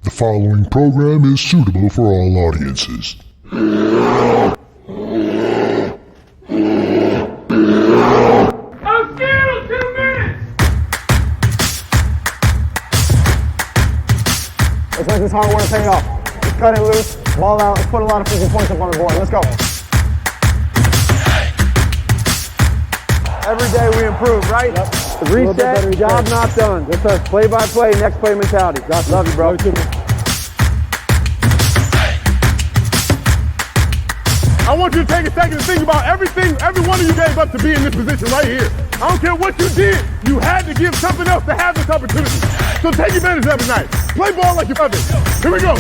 The following program is suitable for all audiences. Let's make this hard work take it off. Let's cut it loose, ball out, let's put a lot of freaking points up on the board. Let's go. Every day we improve, right? Yep. Reset, job not done. Yes, sir. Play by play, next play mentality. God, love you, bro. I want you to take a second to think about everything every one of you gave up to be in this position right here. I don't care what you did, you had to give something else to have this opportunity. So take advantage of it tonight. Play ball like you love it. Here we go.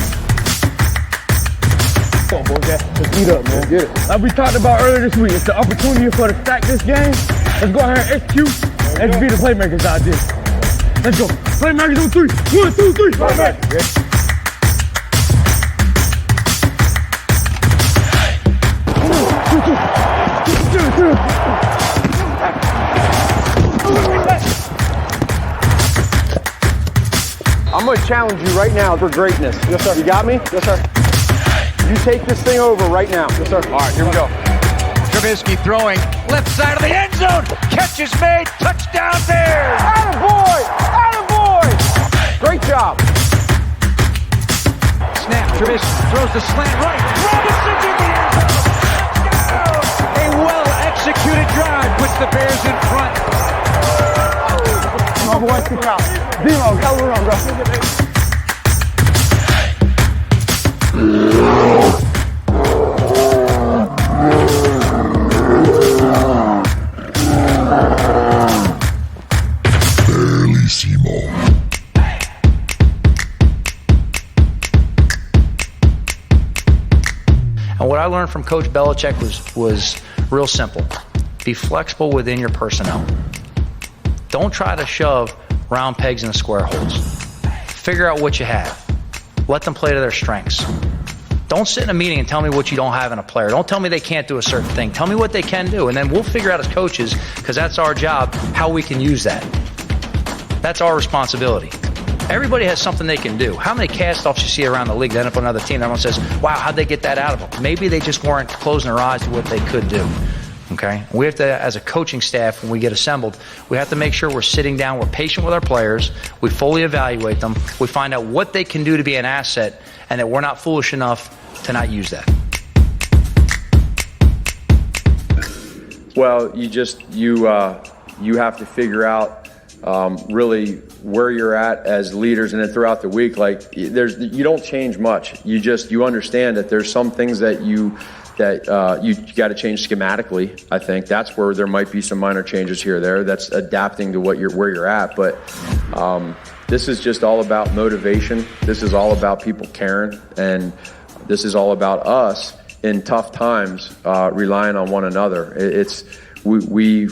Come on, boys. Let's eat up, man. Get it. Like we talked about earlier this week, it's the opportunity for us to stack this game. Let's go ahead and execute and be the playmakers out there. Let's go. Playmakers on three. 1, 2, 3. Playmakers. I'm going to challenge you right now for greatness. Yes, sir. You got me? Yes, sir. You take this thing over right now. Yes, sir. All right, here we go. Trubisky throwing left side of the end zone. Catch is made. Touchdown Bears. Attaboy! Attaboy! Great job. Snap. Trubisky throws the slant right. Robinson's in the end zone. Touchdown. A well-executed drive puts the Bears in front. Come on, boys. Keep it out. D-Lo, got a run, bro. Bearlissimo. And what I learned from Coach Belichick was real simple. Be flexible within your personnel. Don't try to shove round pegs into square holes. Figure out what you have. Let them play to their strengths. Don't sit in a meeting and tell me what you don't have in a player. Don't tell me they can't do a certain thing. Tell me what they can do, and then we'll figure out as coaches, because that's our job, how we can use that. That's our responsibility. Everybody has something they can do. How many cast-offs you see around the league that end up on another team? Everyone says, wow, how'd they get that out of them? Maybe they just weren't closing their eyes to what they could do. Okay? We have to, as a coaching staff, when we get assembled, we have to make sure we're sitting down, we're patient with our players, we fully evaluate them, we find out what they can do to be an asset, and that we're not foolish enough to not use that. Well, you have to figure out really where you're at as leaders, and then throughout the week, like you don't change much. You understand that there's some things that you got to change schematically. I think that's where there might be some minor changes here or there. That's adapting to where you're at. But this is just all about motivation. This is all about people caring, and this is all about us in tough times relying on one another. We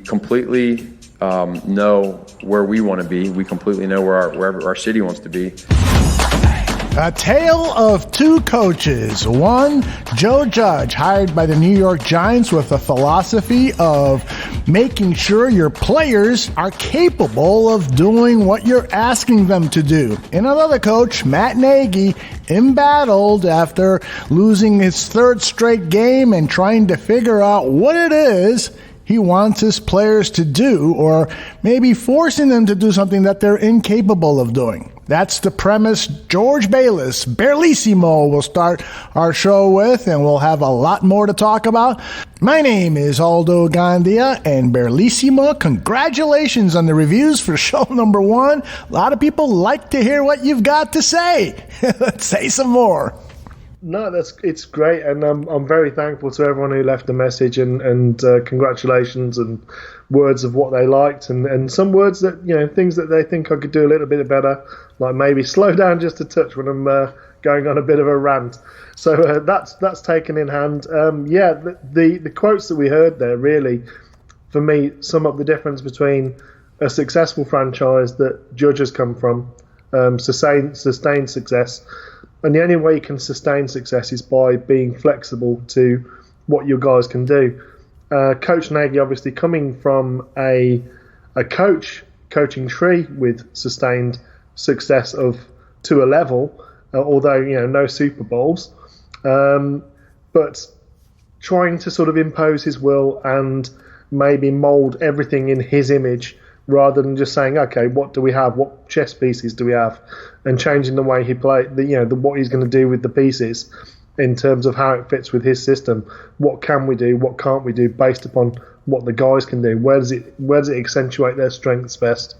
completely know where we want to be. We completely know wherever our city wants to be. A tale of two coaches. One, Joe Judge, hired by the New York Giants with the philosophy of making sure your players are capable of doing what you're asking them to do. And another coach, Matt Nagy, embattled after losing his third straight game and trying to figure out what it is he wants his players to do, or maybe forcing them to do something that they're incapable of doing. That's the premise George Bayliss, Bearlissimo, will start our show with, and we'll have a lot more to talk about. My name is Aldo Gandia, and Bearlissimo, congratulations on the reviews for show number 1. A lot of people like to hear what you've got to say. Let's say some more. No, it's great, and I'm very thankful to everyone who left a message and congratulations and words of what they liked, and some words that, things that they think I could do a little bit better, like maybe slow down just a touch when I'm going on a bit of a rant. So that's taken in hand. The quotes that we heard there really, for me, sum up the difference between a successful franchise that Judge has come from, sustained success. And the only way you can sustain success is by being flexible to what your guys can do. Coach Nagy, obviously coming from a coaching tree with sustained success of to a level, although no Super Bowls, but trying to sort of impose his will and maybe mould everything in his image rather than just saying, okay, what do we have? What chess pieces do we have? And changing the way he plays, what he's going to do with the pieces in terms of how it fits with his system. What can we do? What can't we do based upon what the guys can do? Where does it accentuate their strengths best?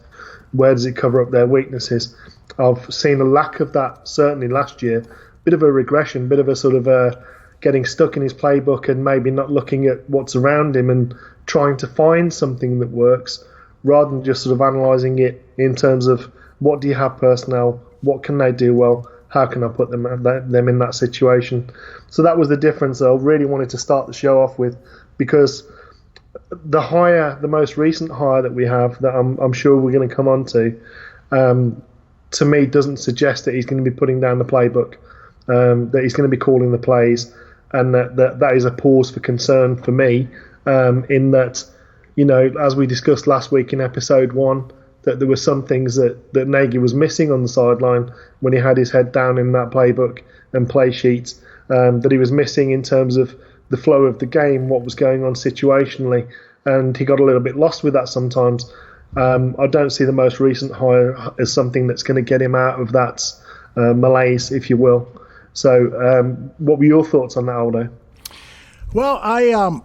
Where does it cover up their weaknesses? I've seen a lack of that certainly last year. Bit of a regression, bit of a sort of getting stuck in his playbook and maybe not looking at what's around him and trying to find something that works rather than just sort of analysing it in terms of what do you have personnel, what can they do well, how can I put them in that situation. So that was the difference that I really wanted to start the show off with, because the most recent hire that we have that I'm sure we're going to come on to me doesn't suggest that he's going to be putting down the playbook, that he's going to be calling the plays, and that is a pause for concern for me, in that, as we discussed last week in episode 1, that there were some things that Nagy was missing on the sideline when he had his head down in that playbook and play sheets, that he was missing in terms of the flow of the game, what was going on situationally, and he got a little bit lost with that sometimes. I don't see the most recent hire as something that's going to get him out of that malaise, if you will. So what were your thoughts on that, Aldo? Well, I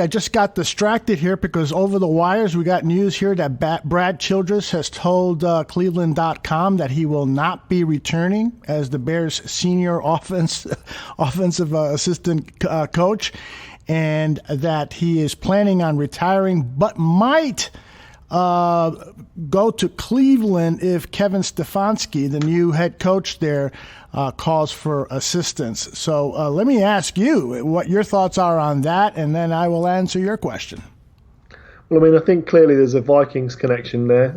just got distracted here because over the wires we got news here that Brad Childress has told Cleveland.com that he will not be returning as the Bears' senior offensive assistant coach, and that he is planning on retiring but might go to Cleveland if Kevin Stefanski, the new head coach there, calls for assistance. So let me ask you what your thoughts are on that, and then I will answer your question. Well, I mean, I think clearly there's a Vikings connection there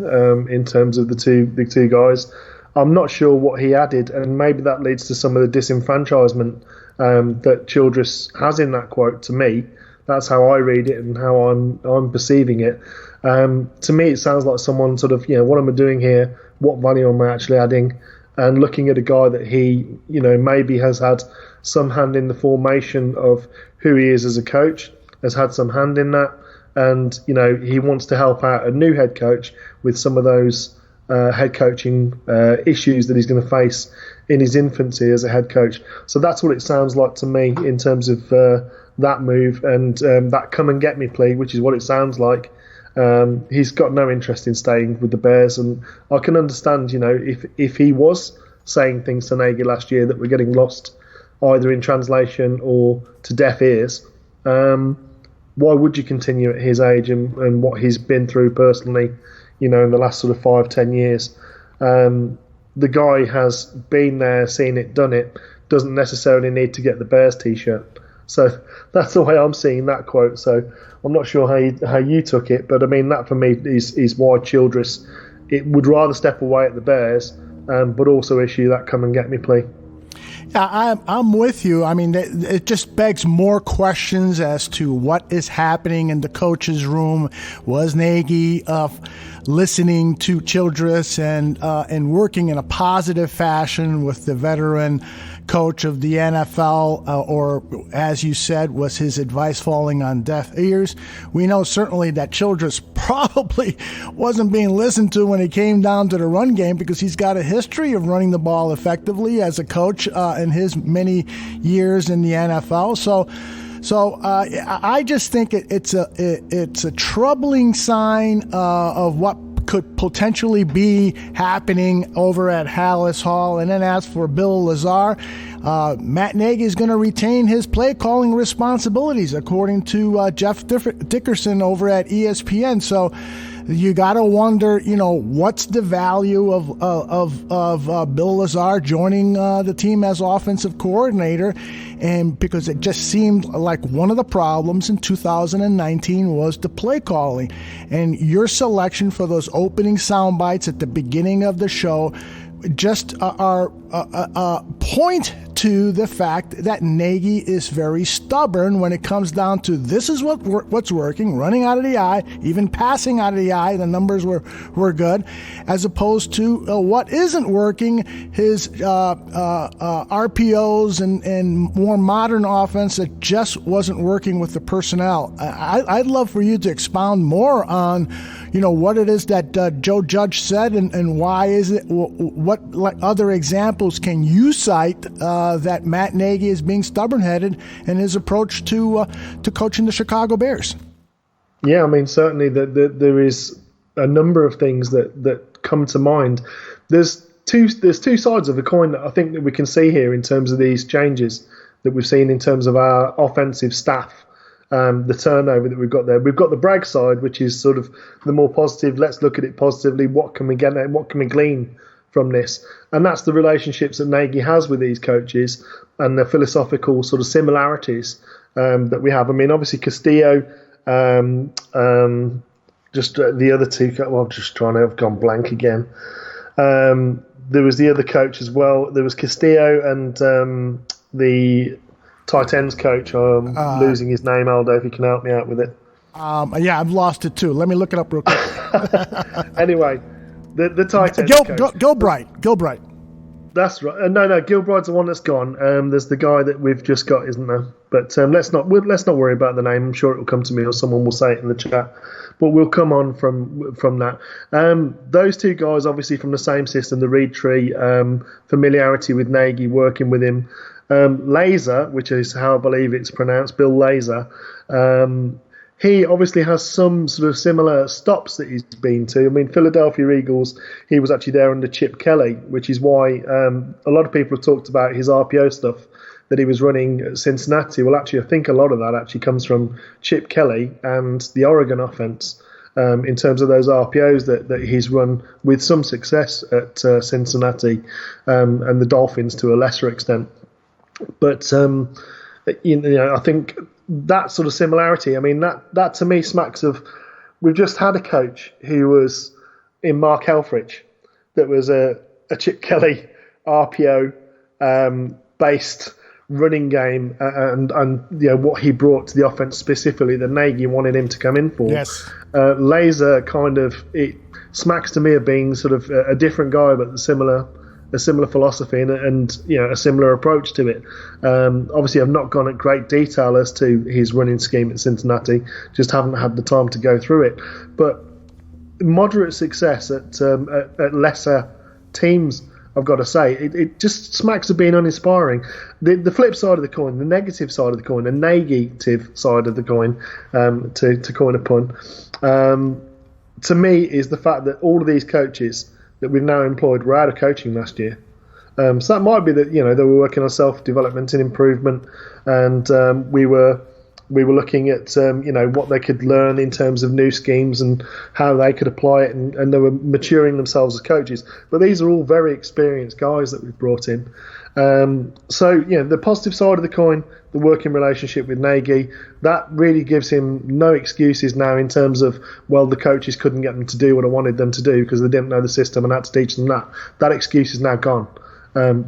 in terms of the two guys. I'm not sure what he added, and maybe that leads to some of the disenfranchisement that Childress has in that quote. To me, that's how I read it and how I'm perceiving it. To me, it sounds like someone sort of, what am I doing here? What value am I actually adding? And looking at a guy that he, maybe has had some hand in the formation of who he is as a coach, has had some hand in that, and he wants to help out a new head coach with some of those head coaching issues that he's going to face in his infancy as a head coach. So that's what it sounds like to me in terms of that move and that come and get me plea, which is what it sounds like. He's got no interest in staying with the Bears, and I can understand, if he was saying things to Nagy last year that were getting lost either in translation or to deaf ears. Why would you continue at his age and what he's been through personally, in the last sort of 5-10 years? The guy has been there, seen it, done it, doesn't necessarily need to get the Bears t-shirt. So that's the way I'm seeing that quote. So I'm not sure how you took it, but I mean, that for me is why Childress would rather step away at the Bears, but also issue that come and get me plea. Yeah, I'm with you. I mean, it just begs more questions as to what is happening in the coach's room. Was Nagy listening to Childress and working in a positive fashion with the veteran coach of the NFL, or as you said, was his advice falling on deaf ears? We know certainly that Childress probably wasn't being listened to when it came down to the run game, because he's got a history of running the ball effectively as a coach in his many years in the NFL. So I just think it's a troubling sign of what could potentially be happening over at Hallis Hall. And then as for Bill Lazar, Matt Nagy is going to retain his play calling responsibilities, according to Jeff Dickerson over at ESPN. So you got to wonder, what's the value of Bill Lazar joining the team as offensive coordinator? And because it just seemed like one of the problems in 2019 was the play calling. And your selection for those opening sound bites at the beginning of the show just are point to the fact that Nagy is very stubborn when it comes down to this is what's working, running out of the eye, even passing out of the eye, the numbers were good, as opposed to what isn't working, his RPOs and more modern offense that just wasn't working with the personnel. I'd love for you to expound more on, what it is that Joe Judge said and why is it, what other examples can you cite that Matt Nagy is being stubborn-headed in his approach to coaching the Chicago Bears? Yeah, I mean, certainly there is a number of things that come to mind. There's two sides of the coin that I think that we can see here in terms of these changes that we've seen in terms of our offensive staff. The turnover that we've got there. We've got the brag side, which is sort of the more positive. Let's look at it positively. What can we get? What can we glean from this? And that's the relationships that Nagy has with these coaches and the philosophical sort of similarities that we have. I mean, obviously Castillo, just the other two. Well, I'm just trying to have gone blank again. There was the other coach as well. There was Castillo and the tight ends coach. I'm losing his name, Aldo, if you can help me out with it. Yeah, I've lost it too. Let me look it up real quick. Anyway, the tight ends coach. Gilbride. That's right. No, Gilbride's the one that's gone. There's the guy that we've just got, isn't there? But let's not worry about the name. I'm sure it will come to me or someone will say it in the chat. But we'll come on from that. Those two guys, obviously from the same system, the Reed Tree, familiarity with Nagy, working with him. Laser, which is how I believe it's pronounced, Bill Laser, he obviously has some sort of similar stops that he's been to. I mean, Philadelphia Eagles, he was actually there under Chip Kelly, which is why a lot of people have talked about his RPO stuff that he was running at Cincinnati. Well, actually, I think a lot of that actually comes from Chip Kelly and the Oregon offense in terms of those RPOs that he's run with some success at Cincinnati and the Dolphins to a lesser extent. But I think that sort of similarity, I mean, that to me smacks of, we've just had a coach who was in Mark Helfrich that was a Chip Kelly RPO based running game and what he brought to the offense specifically that Nagy wanted him to come in for. Yes. Laser kind of, it smacks to me of being sort of a different guy but a similar philosophy and a similar approach to it. Obviously, I've not gone at great detail as to his running scheme at Cincinnati. Just haven't had the time to go through it. But moderate success at lesser teams, I've got to say, it just smacks of being uninspiring. The flip side of the coin, the negative side of the coin, the negative side of the coin, to coin a pun, to me is the fact that all of these coaches that we've now employed were out of coaching last year. So that might be that they were working on self-development and improvement, and we were looking at what they could learn in terms of new schemes and how they could apply it, and they were maturing themselves as coaches. But these are all very experienced guys that we've brought in. So the positive side of the coin, the working relationship with Nagy, that really gives him no excuses now in terms of, well, the coaches couldn't get them to do what I wanted them to do because they didn't know the system and I had to teach them that. That excuse is now gone.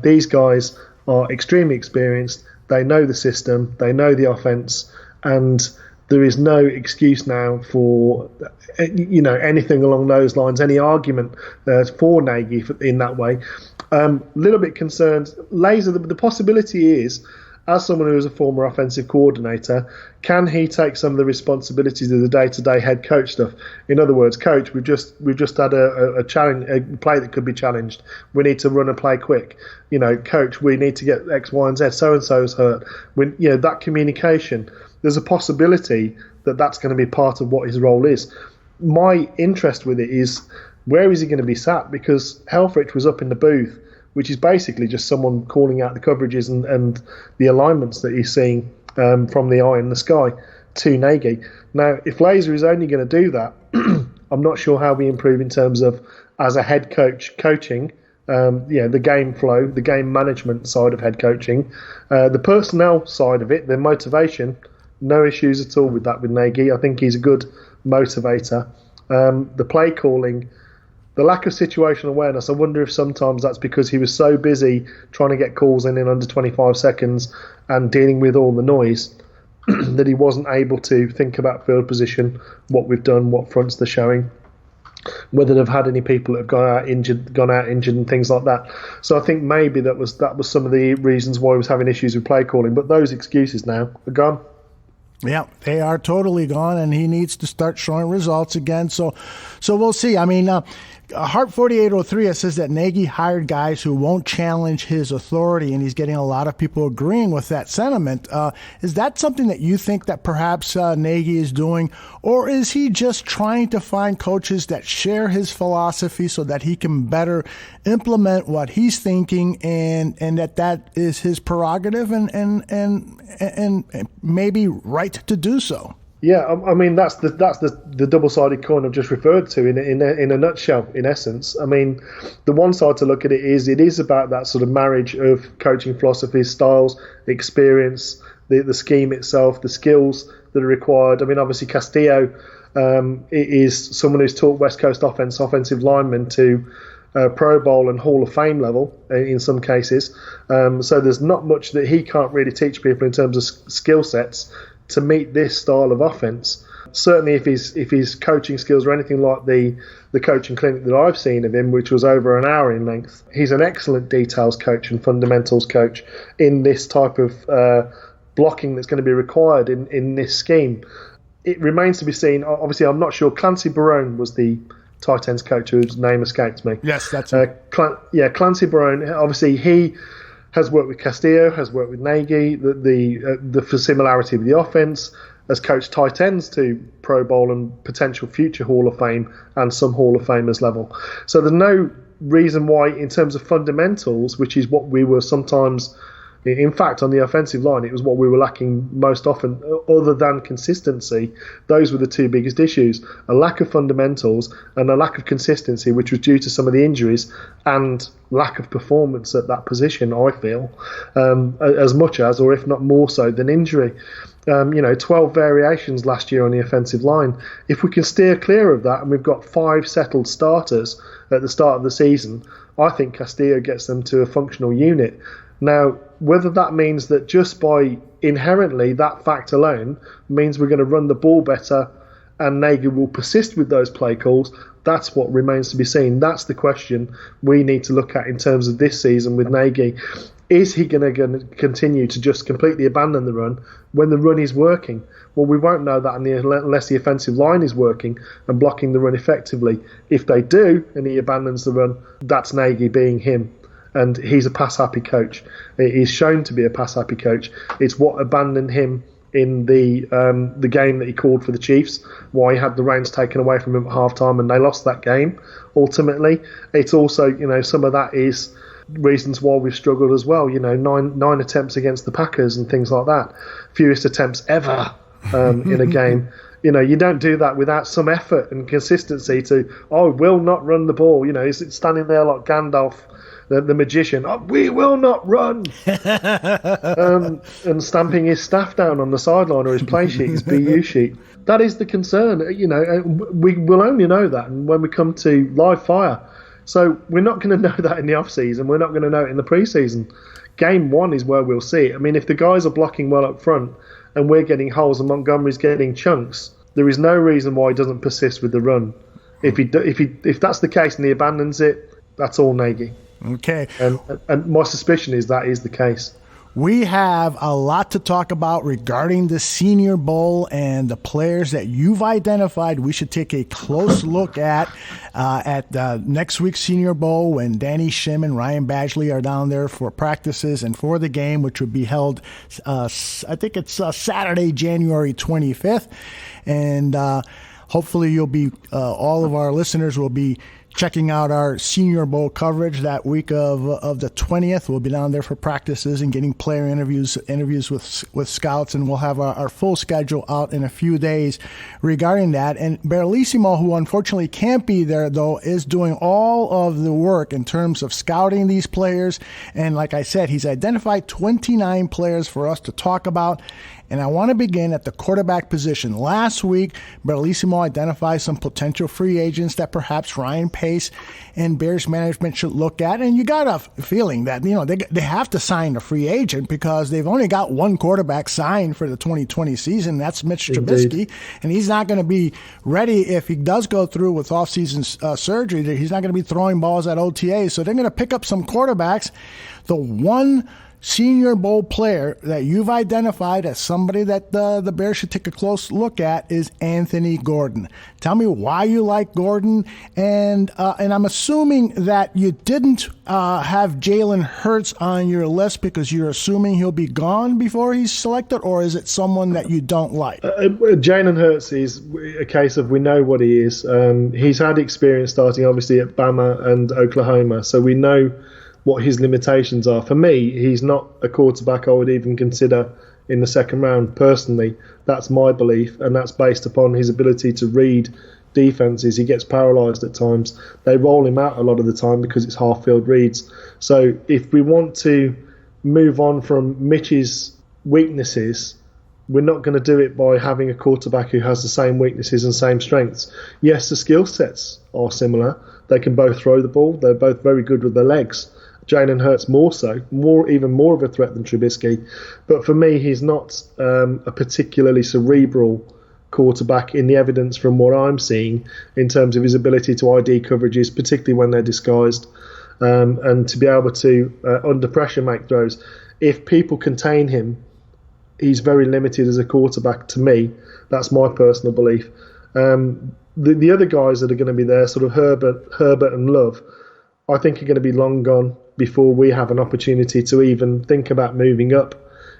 These guys are extremely experienced. They know the system. They know the offense. And there is no excuse now for anything along those lines, any argument for Nagy in that way. Little bit concerned. Laser, the possibility is, as someone who is a former offensive coordinator, can he take some of the responsibilities of the day-to-day head coach stuff? In other words, coach, we've just had a challenge, a play that could be challenged. We need to run a play quick. Coach, we need to get X, Y, and Z. So-and-so's hurt. That communication. There's a possibility that that's going to be part of what his role is. My interest with it is, where is he going to be sat? Because Helfrich was up in the booth, which is basically just someone calling out the coverages and the alignments that he's seeing from the eye in the sky to Nagy. Now, if Laser is only going to do that, I'm not sure how we improve in terms of, as a head coach, coaching, the game flow, the game management side of head coaching, the personnel side of it, the motivation, no issues at all with that with Nagy. I think he's a good motivator. The play calling, The lack of situational awareness, I wonder if sometimes that's because he was so busy trying to get calls in under 25 seconds and dealing with all the noise that he wasn't able to think about field position, what we've done, what fronts they're showing, whether they've had any people that have gone out injured and things like that. So I think maybe that was some of the reasons why he was having issues with play calling. But those excuses now are gone. Yeah, they are totally gone, and he needs to start showing results again. So we'll see. I mean, Hart 4803 says that Nagy hired guys who won't challenge his authority, and he's getting a lot of people agreeing with that sentiment. Is that something that you think that perhaps Nagy is doing, or is he just trying to find coaches that share his philosophy so that he can better implement what he's thinking, and that is his prerogative and maybe right to do so? Yeah, I mean that's the double-sided coin I've just referred to in a nutshell. In essence, I mean the one side to look at it is about that sort of marriage of coaching philosophies, styles, experience, the scheme itself, the skills that are required. I mean, obviously Castillo is someone who's taught West Coast offensive linemen to Pro Bowl and Hall of Fame level in some cases. So there's not much that he can't really teach people in terms of skill sets to meet this style of offense. Certainly if his coaching skills are anything like the coaching clinic that I've seen of him, which was over an hour in length, he's an excellent details coach and fundamentals coach in this type of blocking that's going to be required in this scheme. It remains to be seen. Obviously, I'm not sure. Clancy Barone was the tight ends coach whose name escapes me. Yes, that's it. Clancy Barone. Obviously, he has worked with Castillo, has worked with Nagy, the similarity with the offense, has coached tight ends to Pro Bowl and potential future Hall of Fame and some Hall of Famers level. So there's no reason why, in terms of fundamentals, which is what we were sometimes, in fact, on the offensive line, it was what we were lacking most often, other than consistency. Those were the two biggest issues: a lack of fundamentals and a lack of consistency, which was due to some of the injuries and lack of performance at that position, I feel, as much as, or if not more so, than injury. 12 variations last year on the offensive line. If we can steer clear of that, and we've got 5 settled starters at the start of the season, I think Castillo gets them to a functional unit. Now, whether that means that just by inherently that fact alone means we're going to run the ball better and Nagy will persist with those play calls, that's what remains to be seen. That's the question we need to look at in terms of this season with Nagy. Is he going to continue to just completely abandon the run when the run is working? Well, we won't know that unless the offensive line is working and blocking the run effectively. If they do and he abandons the run, that's Nagy being him. And he's a pass-happy coach. He's shown to be a pass-happy coach. It's what abandoned him in the game that he called for the Chiefs, why he had the reins taken away from him at halftime and they lost that game, ultimately. It's also, some of that is reasons why we've struggled as well. 9 attempts against the Packers and things like that. Fewest attempts ever in a game. You don't do that without some effort and consistency to, will not run the ball. He's standing there like Gandalf, the magician, we will not run, and stamping his staff down on the sideline or his play sheet, his BU sheet. That is the concern. We will only know that when we come to live fire. So we're not going to know that in the off-season. We're not going to know it in the pre-season. Game 1 is where we'll see it. I mean, if the guys are blocking well up front and we're getting holes and Montgomery's getting chunks, there is no reason why he doesn't persist with the run. If that's the case and he abandons it, that's all Nagy. Okay. And my suspicion is that is the case. We have a lot to talk about regarding the Senior Bowl and the players that you've identified we should take a close look at next week's Senior Bowl when Danny Shim and Ryan Badgley are down there for practices and for the game, which would be held, I think it's Saturday, January 25th. And hopefully you'll be, all of our listeners will be checking out our Senior Bowl coverage that week of the 20th. We'll be down there for practices and getting player interviews with scouts, and we'll have our full schedule out in a few days regarding that. And Bearlissimo, who unfortunately can't be there, though, is doing all of the work in terms of scouting these players. And like I said, he's identified 29 players for us to talk about. And I want to begin at the quarterback position. Last week, Bearlissimo identified some potential free agents that perhaps Ryan Pace and Bears management should look at. And you got a feeling that, they have to sign a free agent because they've only got one quarterback signed for the 2020 season. That's Mitch Trubisky. And he's not going to be ready if he does go through with offseason surgery. He's not going to be throwing balls at OTA. So they're going to pick up some quarterbacks. The one Senior Bowl player that you've identified as somebody that the Bears should take a close look at is Anthony Gordon. Tell me why you like Gordon, and I'm assuming that you didn't have Jalen Hurts on your list because you're assuming he'll be gone before he's selected, or is it someone that you don't like? Jalen Hurts is a case of we know what he is. He's had experience starting obviously at Bama and Oklahoma, so we know what his limitations are. For me, he's not a quarterback I would even consider in the second round. Personally, that's my belief, and that's based upon his ability to read defenses. He gets paralysed at times. They roll him out a lot of the time because it's half-field reads. So if we want to move on from Mitch's weaknesses, we're not going to do it by having a quarterback who has the same weaknesses and same strengths. Yes, the skill sets are similar. They can both throw the ball. They're both very good with their legs. Jalen Hurts more so, even more of a threat than Trubisky. But for me, he's not a particularly cerebral quarterback in the evidence from what I'm seeing in terms of his ability to ID coverages, particularly when they're disguised, and to be able to, under pressure, make throws. If people contain him, he's very limited as a quarterback to me. That's my personal belief. The other guys that are going to be there, sort of Herbert and Love, I think are going to be long gone before we have an opportunity to even think about moving up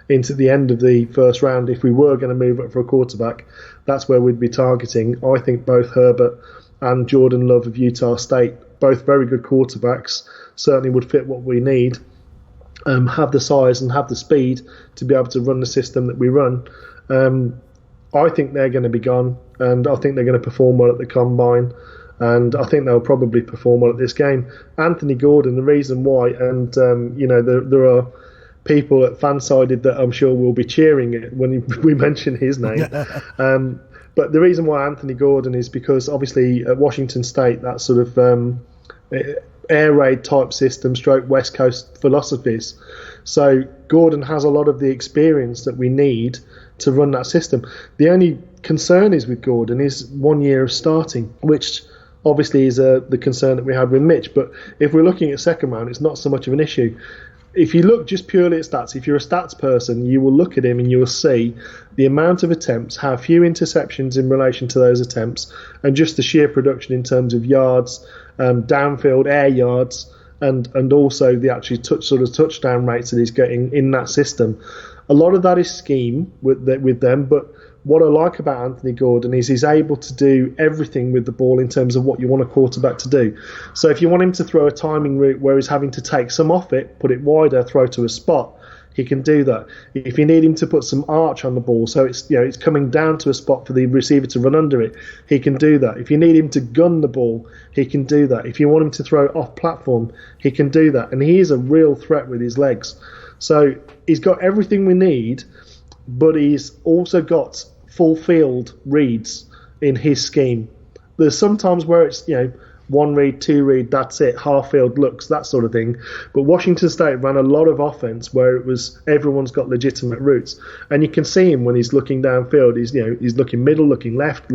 into the end of the first round. If we were going to move up for a quarterback, that's where we'd be targeting. I think both Herbert and Jordan Love of Utah State, both very good quarterbacks, certainly would fit what we need, have the size and have the speed to be able to run the system that we run. I think they're going to be gone, and I think they're going to perform well at the Combine. And I think they'll probably perform well at this game. Anthony Gordon, the reason why, and there are people at Fansided that I'm sure will be cheering it when we mention his name. But the reason why Anthony Gordon is because obviously at Washington State, that sort of air raid type system, stroke West Coast philosophies. So Gordon has a lot of the experience that we need to run that system. The only concern is with Gordon is 1 year of starting, which obviously is the concern that we had with Mitch. But if we're looking at second round, it's not so much of an issue. If you look just purely at stats, if you're a stats person, you will look at him and you will see the amount of attempts, how few interceptions in relation to those attempts, and just the sheer production in terms of yards, downfield air yards, and also the actual touchdown rates that he's getting in that system. A lot of that is scheme with them, but what I like about Anthony Gordon is he's able to do everything with the ball in terms of what you want a quarterback to do. So if you want him to throw a timing route where he's having to take some off it, put it wider, throw to a spot, he can do that. If you need him to put some arch on the ball, so it's coming down to a spot for the receiver to run under it, he can do that. If you need him to gun the ball, he can do that. If you want him to throw off platform, he can do that. And he is a real threat with his legs. So he's got everything we need, but he's also got full field reads in his scheme. There's sometimes where it's, one read, two read, that's it, half field looks, that sort of thing. But Washington State ran a lot of offense where it was everyone's got legitimate routes, and you can see him when he's looking downfield. He's looking middle, looking left,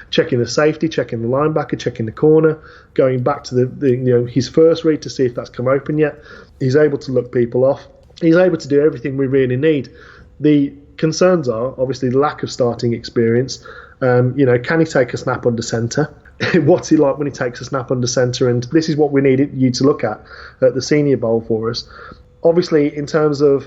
checking the safety, checking the linebacker, checking the corner, going back to the his first read to see if that's come open yet. He's able to look people off. He's able to do everything we really need. The concerns are obviously the lack of starting experience. Can he take a snap under centre? What's he like when he takes a snap under centre? And this is what we need you to look at the Senior Bowl for us. Obviously, in terms of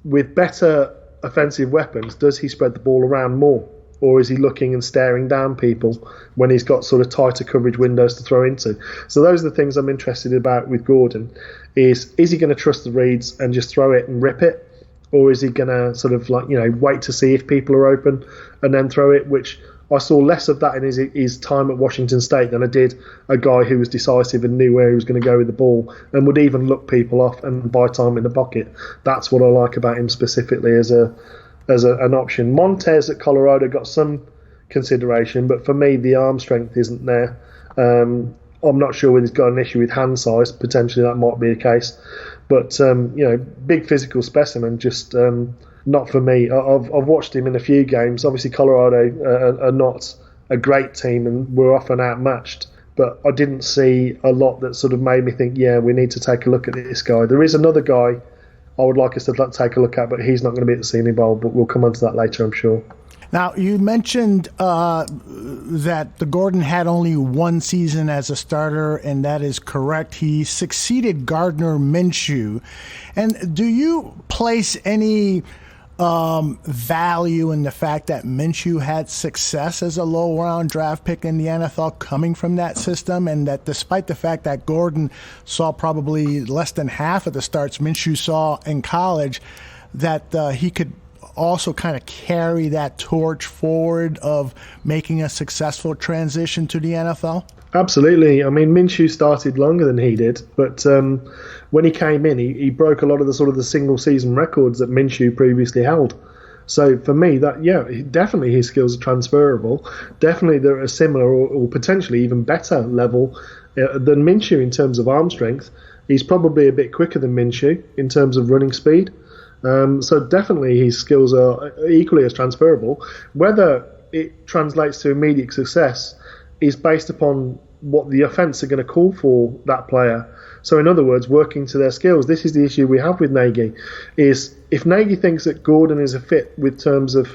with better offensive weapons, does he spread the ball around more? Or is he looking and staring down people when he's got sort of tighter coverage windows to throw into? So those are the things I'm interested about with Gordon. Is he going to trust the reads and just throw it and rip it? Or is he going to sort of wait to see if people are open and then throw it, which I saw less of that in his time at Washington State than I did a guy who was decisive and knew where he was going to go with the ball and would even look people off and buy time in the pocket. That's what I like about him specifically as a as an option. Montez at Colorado got some consideration, but for me, the arm strength isn't there. I'm not sure whether he's got an issue with hand size. Potentially that might be the case. But, big physical specimen, just not for me. I've watched him in a few games. Obviously, Colorado are not a great team and we're often outmatched. But I didn't see a lot that sort of made me think, we need to take a look at this guy. There is another guy I would like us to take a look at, but he's not going to be at the Senior Bowl. But we'll come on to that later, I'm sure. Now, you mentioned that the Gordon had only one season as a starter, and that is correct. He succeeded Gardner Minshew. And do you place any value in the fact that Minshew had success as a low-round draft pick in the NFL coming from that system, and that despite the fact that Gordon saw probably less than half of the starts Minshew saw in college, that he could also kind of carry that torch forward of making a successful transition to the NFL? Absolutely. I mean, Minshew started longer than he did, but when he came in, he broke a lot of the single season records that Minshew previously held. So for me, definitely his skills are transferable. Definitely they're at a similar or potentially even better level than Minshew in terms of arm strength. He's probably a bit quicker than Minshew in terms of running speed. So definitely his skills are equally as transferable. Whether it translates to immediate success is based upon what the offence are going to call for that player. So in other words, working to their skills. This is the issue we have with Nagy, is if Nagy thinks that Gordon is a fit with terms of,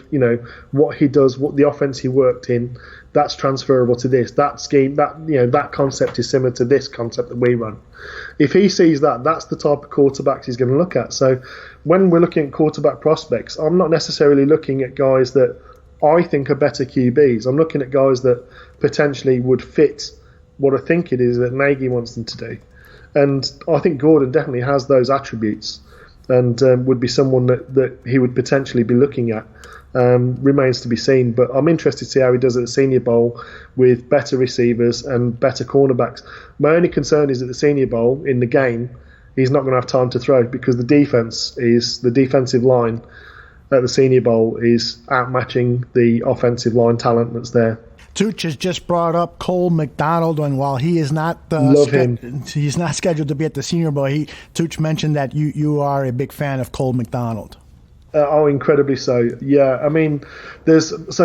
what he does, what the offence he worked in, that's transferable to this. That scheme, that concept is similar to this concept that we run. If he sees that, that's the type of quarterbacks he's going to look at. So when we're looking at quarterback prospects, I'm not necessarily looking at guys that I think are better QBs. I'm looking at guys that potentially would fit what I think it is that Nagy wants them to do. And I think Gordon definitely has those attributes and would be someone that he would potentially be looking at. Remains to be seen, but I'm interested to see how he does at the Senior Bowl with better receivers and better cornerbacks. My only concern is at the Senior Bowl, in the game, he's not going to have time to throw because the defensive line at the Senior Bowl is outmatching the offensive line talent that's there. Tooch has just brought up Cole McDonald, and while he is not he's not scheduled to be at the Senior Bowl, Tooch mentioned that you are a big fan of Cole McDonald. Incredibly so. Yeah, I mean,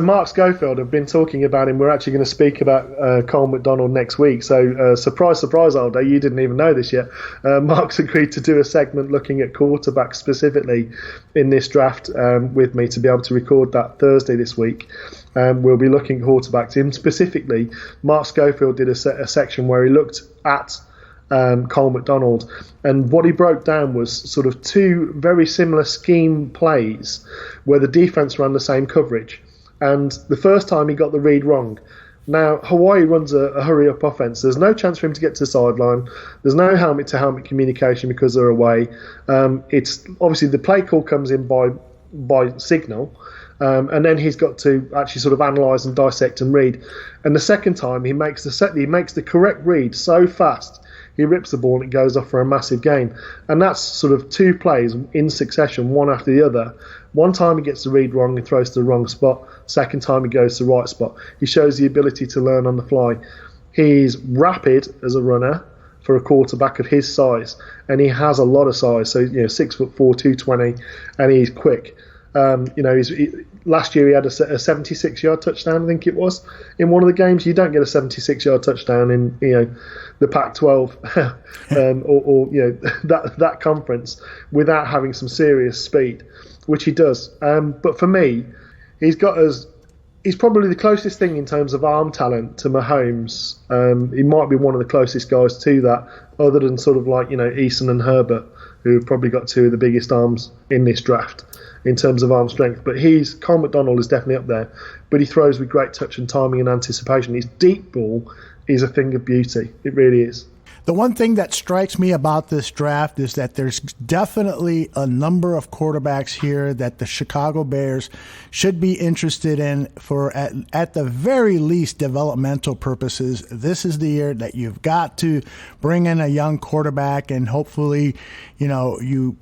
Mark Schofield have been talking about him. We're actually going to speak about Cole McDonald next week. So surprise, surprise, Aldo, you didn't even know this yet. Mark's agreed to do a segment looking at quarterbacks specifically in this draft with me to be able to record that Thursday this week. We'll be looking at quarterbacks. In specifically, Mark Schofield did a section where he looked at Cole McDonald, and what he broke down was sort of two very similar scheme plays where the defense ran the same coverage, and the first time he got the read wrong. Now Hawaii runs a hurry up offense. There's no chance for him to get to the sideline. There's no helmet to helmet communication because they're away. It's obviously the play call comes in by signal. And then he's got to actually sort of analyse and dissect and read. And the second time he makes the correct read so fast, he rips the ball and it goes off for a massive gain. And that's sort of two plays in succession, one after the other. One time he gets the read wrong and throws to the wrong spot. Second time he goes to the right spot. He shows the ability to learn on the fly. He's rapid as a runner for a quarterback of his size, and he has a lot of size. So 6'4", 220, and he's quick. Last year he had a 76-yard touchdown, I think it was, in one of the games. You don't get a 76-yard touchdown in the Pac-12 or that conference without having some serious speed, which he does. But for me, he's probably the closest thing in terms of arm talent to Mahomes. He might be one of the closest guys to that, other than sort of like Eason and Herbert, who have probably got two of the biggest arms in this draft in terms of arm strength. But Cole McDonald is definitely up there, but he throws with great touch and timing and anticipation. His deep ball is a thing of beauty. It really is. The one thing that strikes me about this draft is that there's definitely a number of quarterbacks here that the Chicago Bears should be interested in for, at the very least, developmental purposes. This is the year that you've got to bring in a young quarterback, and hopefully, you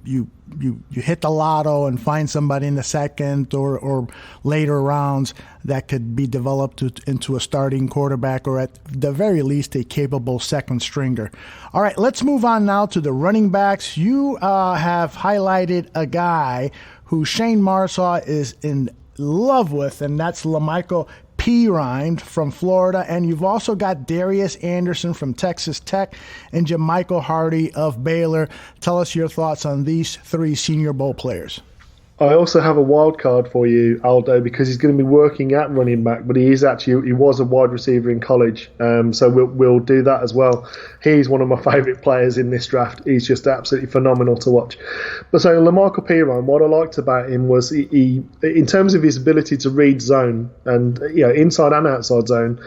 you hit the lotto and find somebody in the second or later rounds that could be developed into a starting quarterback, or at the very least a capable second stringer. All right, let's move on now to the running backs. You have highlighted a guy who Shane Marsaw is in love with, and that's LaMichael Pirine from Florida. And you've also got Darius Anderson from Texas Tech and Jermichael Hardy of Baylor. Tell us your thoughts on these three Senior Bowl players. I also have a wild card for you, Aldo, because he's going to be working at running back, but he was a wide receiver in college, so we'll do that as well. He's one of my favourite players in this draft. He's just absolutely phenomenal to watch. But so LaMichael Pirine, what I liked about him was he in terms of his ability to read zone and inside and outside zone,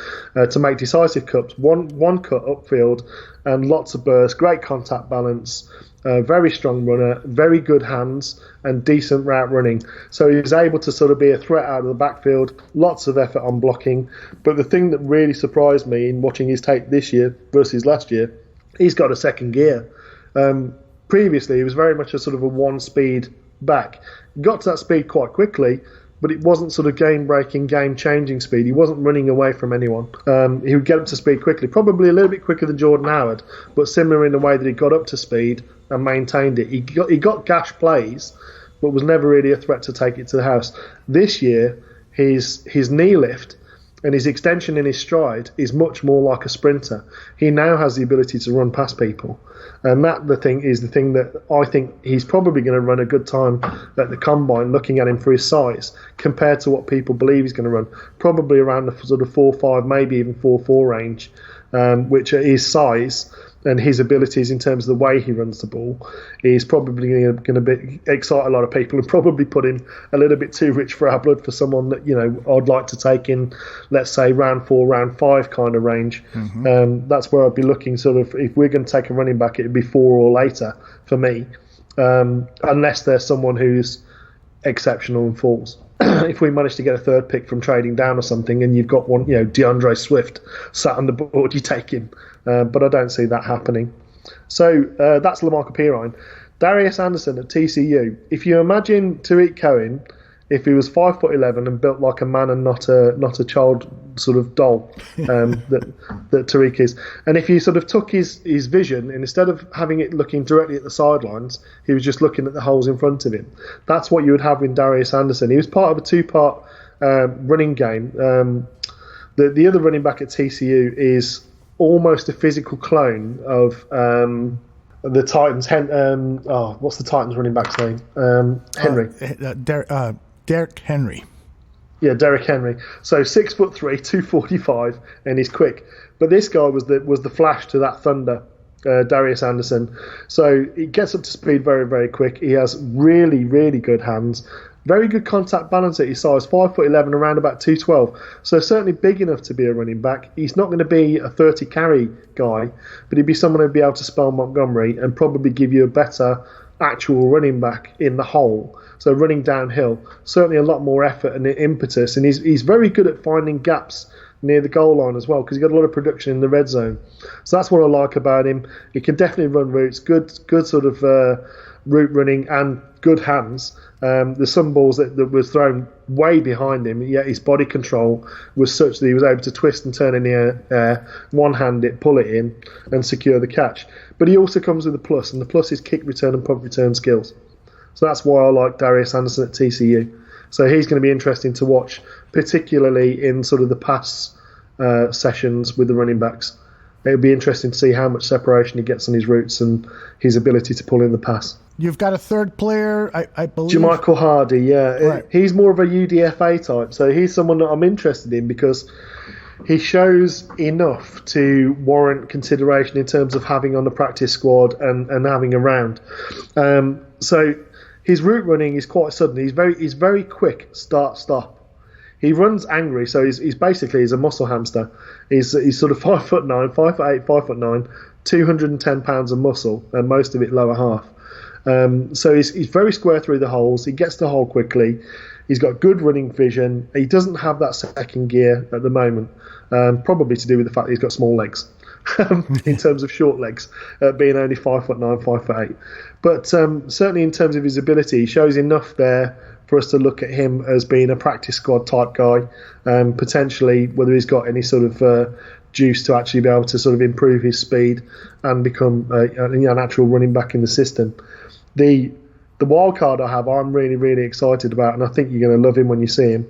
to make decisive cuts, one cut upfield and lots of bursts, great contact balance. Very strong runner, very good hands, and decent route running. So he was able to sort of be a threat out of the backfield, lots of effort on blocking. But the thing that really surprised me in watching his tape this year versus last year, he's got a second gear. Previously, he was very much a sort of a one-speed back. He got to that speed quite quickly, but it wasn't sort of game-breaking, game-changing speed. He wasn't running away from anyone. He would get up to speed quickly, probably a little bit quicker than Jordan Howard, but similar in the way that he got up to speed and maintained it. He got gash plays, but was never really a threat to take it to the house. This year, his knee lift and his extension in his stride is much more like a sprinter. He now has the ability to run past people. And that the thing that I think he's probably going to run a good time at the combine, looking at him for his size, compared to what people believe he's going to run. Probably around the sort of 4.5, maybe even 4.4 range, which at his size and his abilities in terms of the way he runs the ball is probably going to excite a lot of people and probably put him a little bit too rich for our blood for someone that I'd like to take in, let's say round 4, round 5 kind of range. Mm-hmm. That's where I'd be looking. Sort of if we're going to take a running back, it'd be 4 or later for me, unless there's someone who's exceptional and falls. If we manage to get a third pick from trading down or something, and you've got one, DeAndre Swift sat on the board, you take him. But I don't see that happening. So that's LaMichael Pirine. Darius Anderson at TCU. If you imagine Tariq Cohen, if he was 5'11" and built like a man and not a child sort of doll that Tariq is, and if you sort of took his vision and instead of having it looking directly at the sidelines, he was just looking at the holes in front of him. That's what you would have with Darius Anderson. He was part of a 2-part running game. The other running back at TCU is almost a physical clone of the Titans. What's the Titans running back's name? Henry. Derrick Henry. Yeah, Derrick Henry. So 6'3", 245, and he's quick. But this guy was the flash to that thunder, Darius Anderson. So he gets up to speed very, very quick. He has really, really good hands. Very good contact balance at his size, 5'11", around about 212. So certainly big enough to be a running back. He's not going to be a 30 carry guy, but he'd be someone who'd be able to spell Montgomery and probably give you a better actual running back in the hole. So running downhill, certainly a lot more effort and impetus, and he's very good at finding gaps near the goal line as well, because he's got a lot of production in the red zone. So that's what I like about him. He can definitely run routes, good sort of route running and good hands. There's some balls that was thrown way behind him, yet his body control was such that he was able to twist and turn in the air, one-hand it, pull it in, and secure the catch. But he also comes with a plus, and the plus is kick return and punt return skills. So that's why I like Darius Anderson at TCU. So he's going to be interesting to watch, particularly in sort of the pass sessions with the running backs. It'll be interesting to see how much separation he gets on his routes and his ability to pull in the pass. You've got a third player, I believe. Jermichael Hardy, yeah. Right. He's more of a UDFA type, so he's someone that I'm interested in because he shows enough to warrant consideration in terms of having on the practice squad and having a round. So his route running is quite sudden. He's very quick, start. He runs angry, so he's basically a muscle hamster. He's sort of 5'9", 5'8", 5'9", 210 pounds of muscle, and most of it lower half. So he's very square through the holes. He gets the hole quickly. He's got good running vision. He doesn't have that second gear at the moment, probably to do with the fact that he's got small legs. in terms of short legs, being only 5'9", 5'8". But certainly in terms of his ability, he shows enough there for us to look at him as being a practice squad type guy, potentially whether he's got any sort of juice to actually be able to sort of improve his speed and become an actual running back in the system. The wild card I have, I'm really, really excited about, and I think you're going to love him when you see him,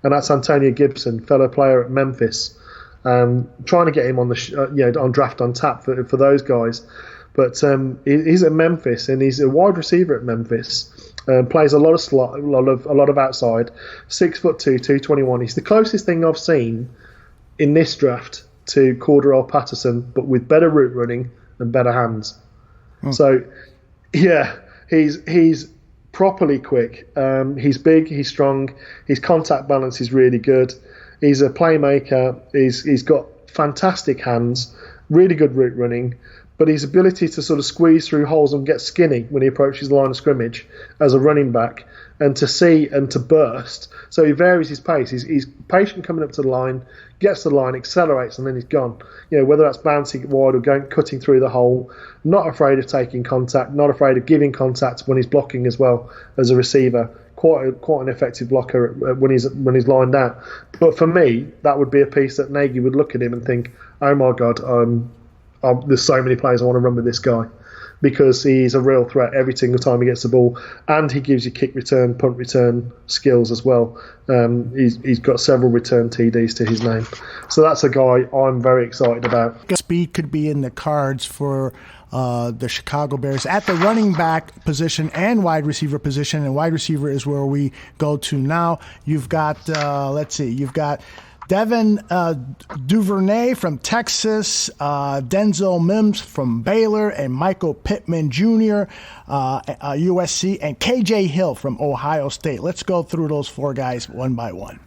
and that's Antonio Gibson, fellow player at Memphis. Trying to get him on the on draft on tap for those guys, but he's at Memphis and he's a wide receiver at Memphis. Plays a lot of slot, a lot of outside. 6'2", 221. He's the closest thing I've seen in this draft to Cordarrelle Patterson, but with better route running and better hands. So, yeah, he's properly quick. He's big, he's strong, his contact balance is really good. He's a playmaker. He's got fantastic hands, really good route running, but his ability to sort of squeeze through holes and get skinny when he approaches the line of scrimmage as a running back, and to see and to burst. So he varies his pace. He's patient coming up to the line, gets to the line, accelerates, and then he's gone. Whether that's bouncing wide or cutting through the hole, not afraid of taking contact, not afraid of giving contact when he's blocking as well as a receiver. Quite an effective blocker when he's lined out. But for me, that would be a piece that Nagy would look at him and think, oh my God, there's so many players I want to run with this guy, because he's a real threat every single time he gets the ball, and he gives you kick return, punt return skills as well. He's got several return TDs to his name. So that's a guy I'm very excited about. Speed could be in the cards for the Chicago Bears at the running back position and wide receiver position, and wide receiver is where we go to now. You've got, you've got Devin Duvernay from Texas, Denzel Mims from Baylor, and Michael Pittman Jr., USC, and KJ Hill from Ohio State. Let's go through those four guys one by one.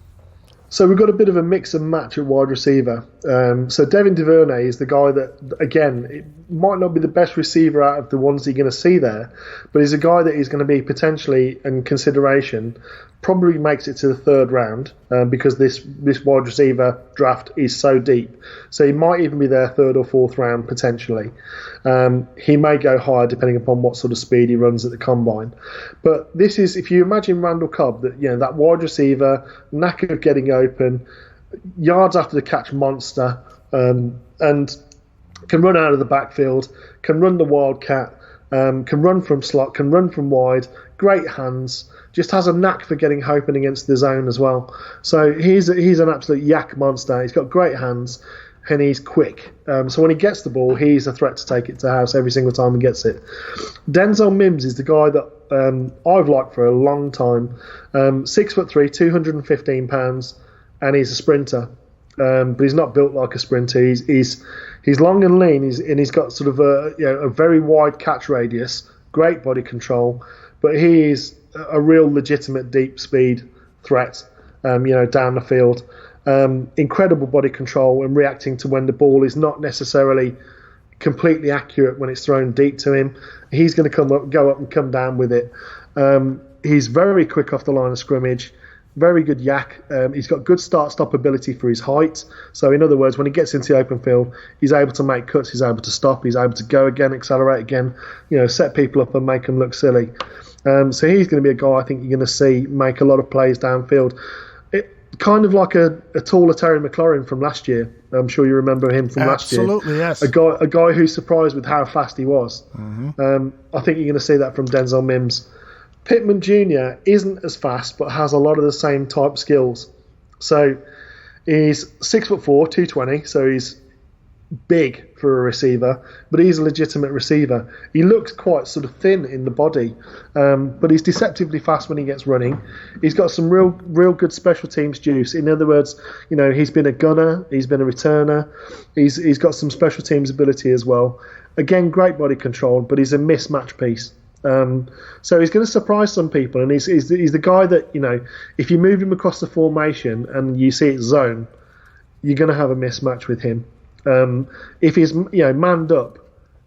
So we've got a bit of a mix and match at wide receiver. So Devin Duvernay is the guy that, again, it might not be the best receiver out of the ones you're going to see there, but he's a guy that is going to be potentially in consideration, probably makes it to the third round because this wide receiver draft is so deep. So he might even be there third or fourth round potentially. He may go higher depending upon what sort of speed he runs at the combine. But this is, if you imagine Randall Cobb, that wide receiver, knack of getting open, yards after the catch monster, and can run out of the backfield, can run the wildcat, can run from slot, can run from wide, great hands, just has a knack for getting open against the zone as well. So he's an absolute yak monster. He's got great hands and he's quick. So when he gets the ball, he's a threat to take it to house every single time he gets it. Denzel Mims is the guy that I've liked for a long time. 6'3", 215 pounds, and he's a sprinter. But he's not built like a sprinter. He's long and lean. He's got sort of a very wide catch radius, great body control, but he is a real legitimate deep speed threat. Down the field, incredible body control and reacting to when the ball is not necessarily completely accurate when it's thrown deep to him. He's going to go up and come down with it. He's very quick off the line of scrimmage. Very good yak. He's got good start-stop ability for his height. So in other words, when he gets into the open field, he's able to make cuts, he's able to stop, he's able to go again, accelerate again, set people up and make them look silly. So he's going to be a guy I think you're going to see make a lot of plays downfield. Kind of like a taller Terry McLaurin from last year. I'm sure you remember him from last year. Absolutely, yes. A guy who's surprised with how fast he was. Mm-hmm. I think you're going to see that from Denzel Mims. Pittman Jr. isn't as fast, but has a lot of the same type skills. So he's 6'4", 220, so he's big for a receiver, but he's a legitimate receiver. He looks quite sort of thin in the body, but he's deceptively fast when he gets running. He's got some real good special teams juice. In other words, he's been a gunner, he's been a returner, he's got some special teams ability as well. Again, great body control, but he's a mismatch piece. So he's going to surprise some people, and he's the guy that, if you move him across the formation and you see it zone, you're going to have a mismatch with him. If he's manned up,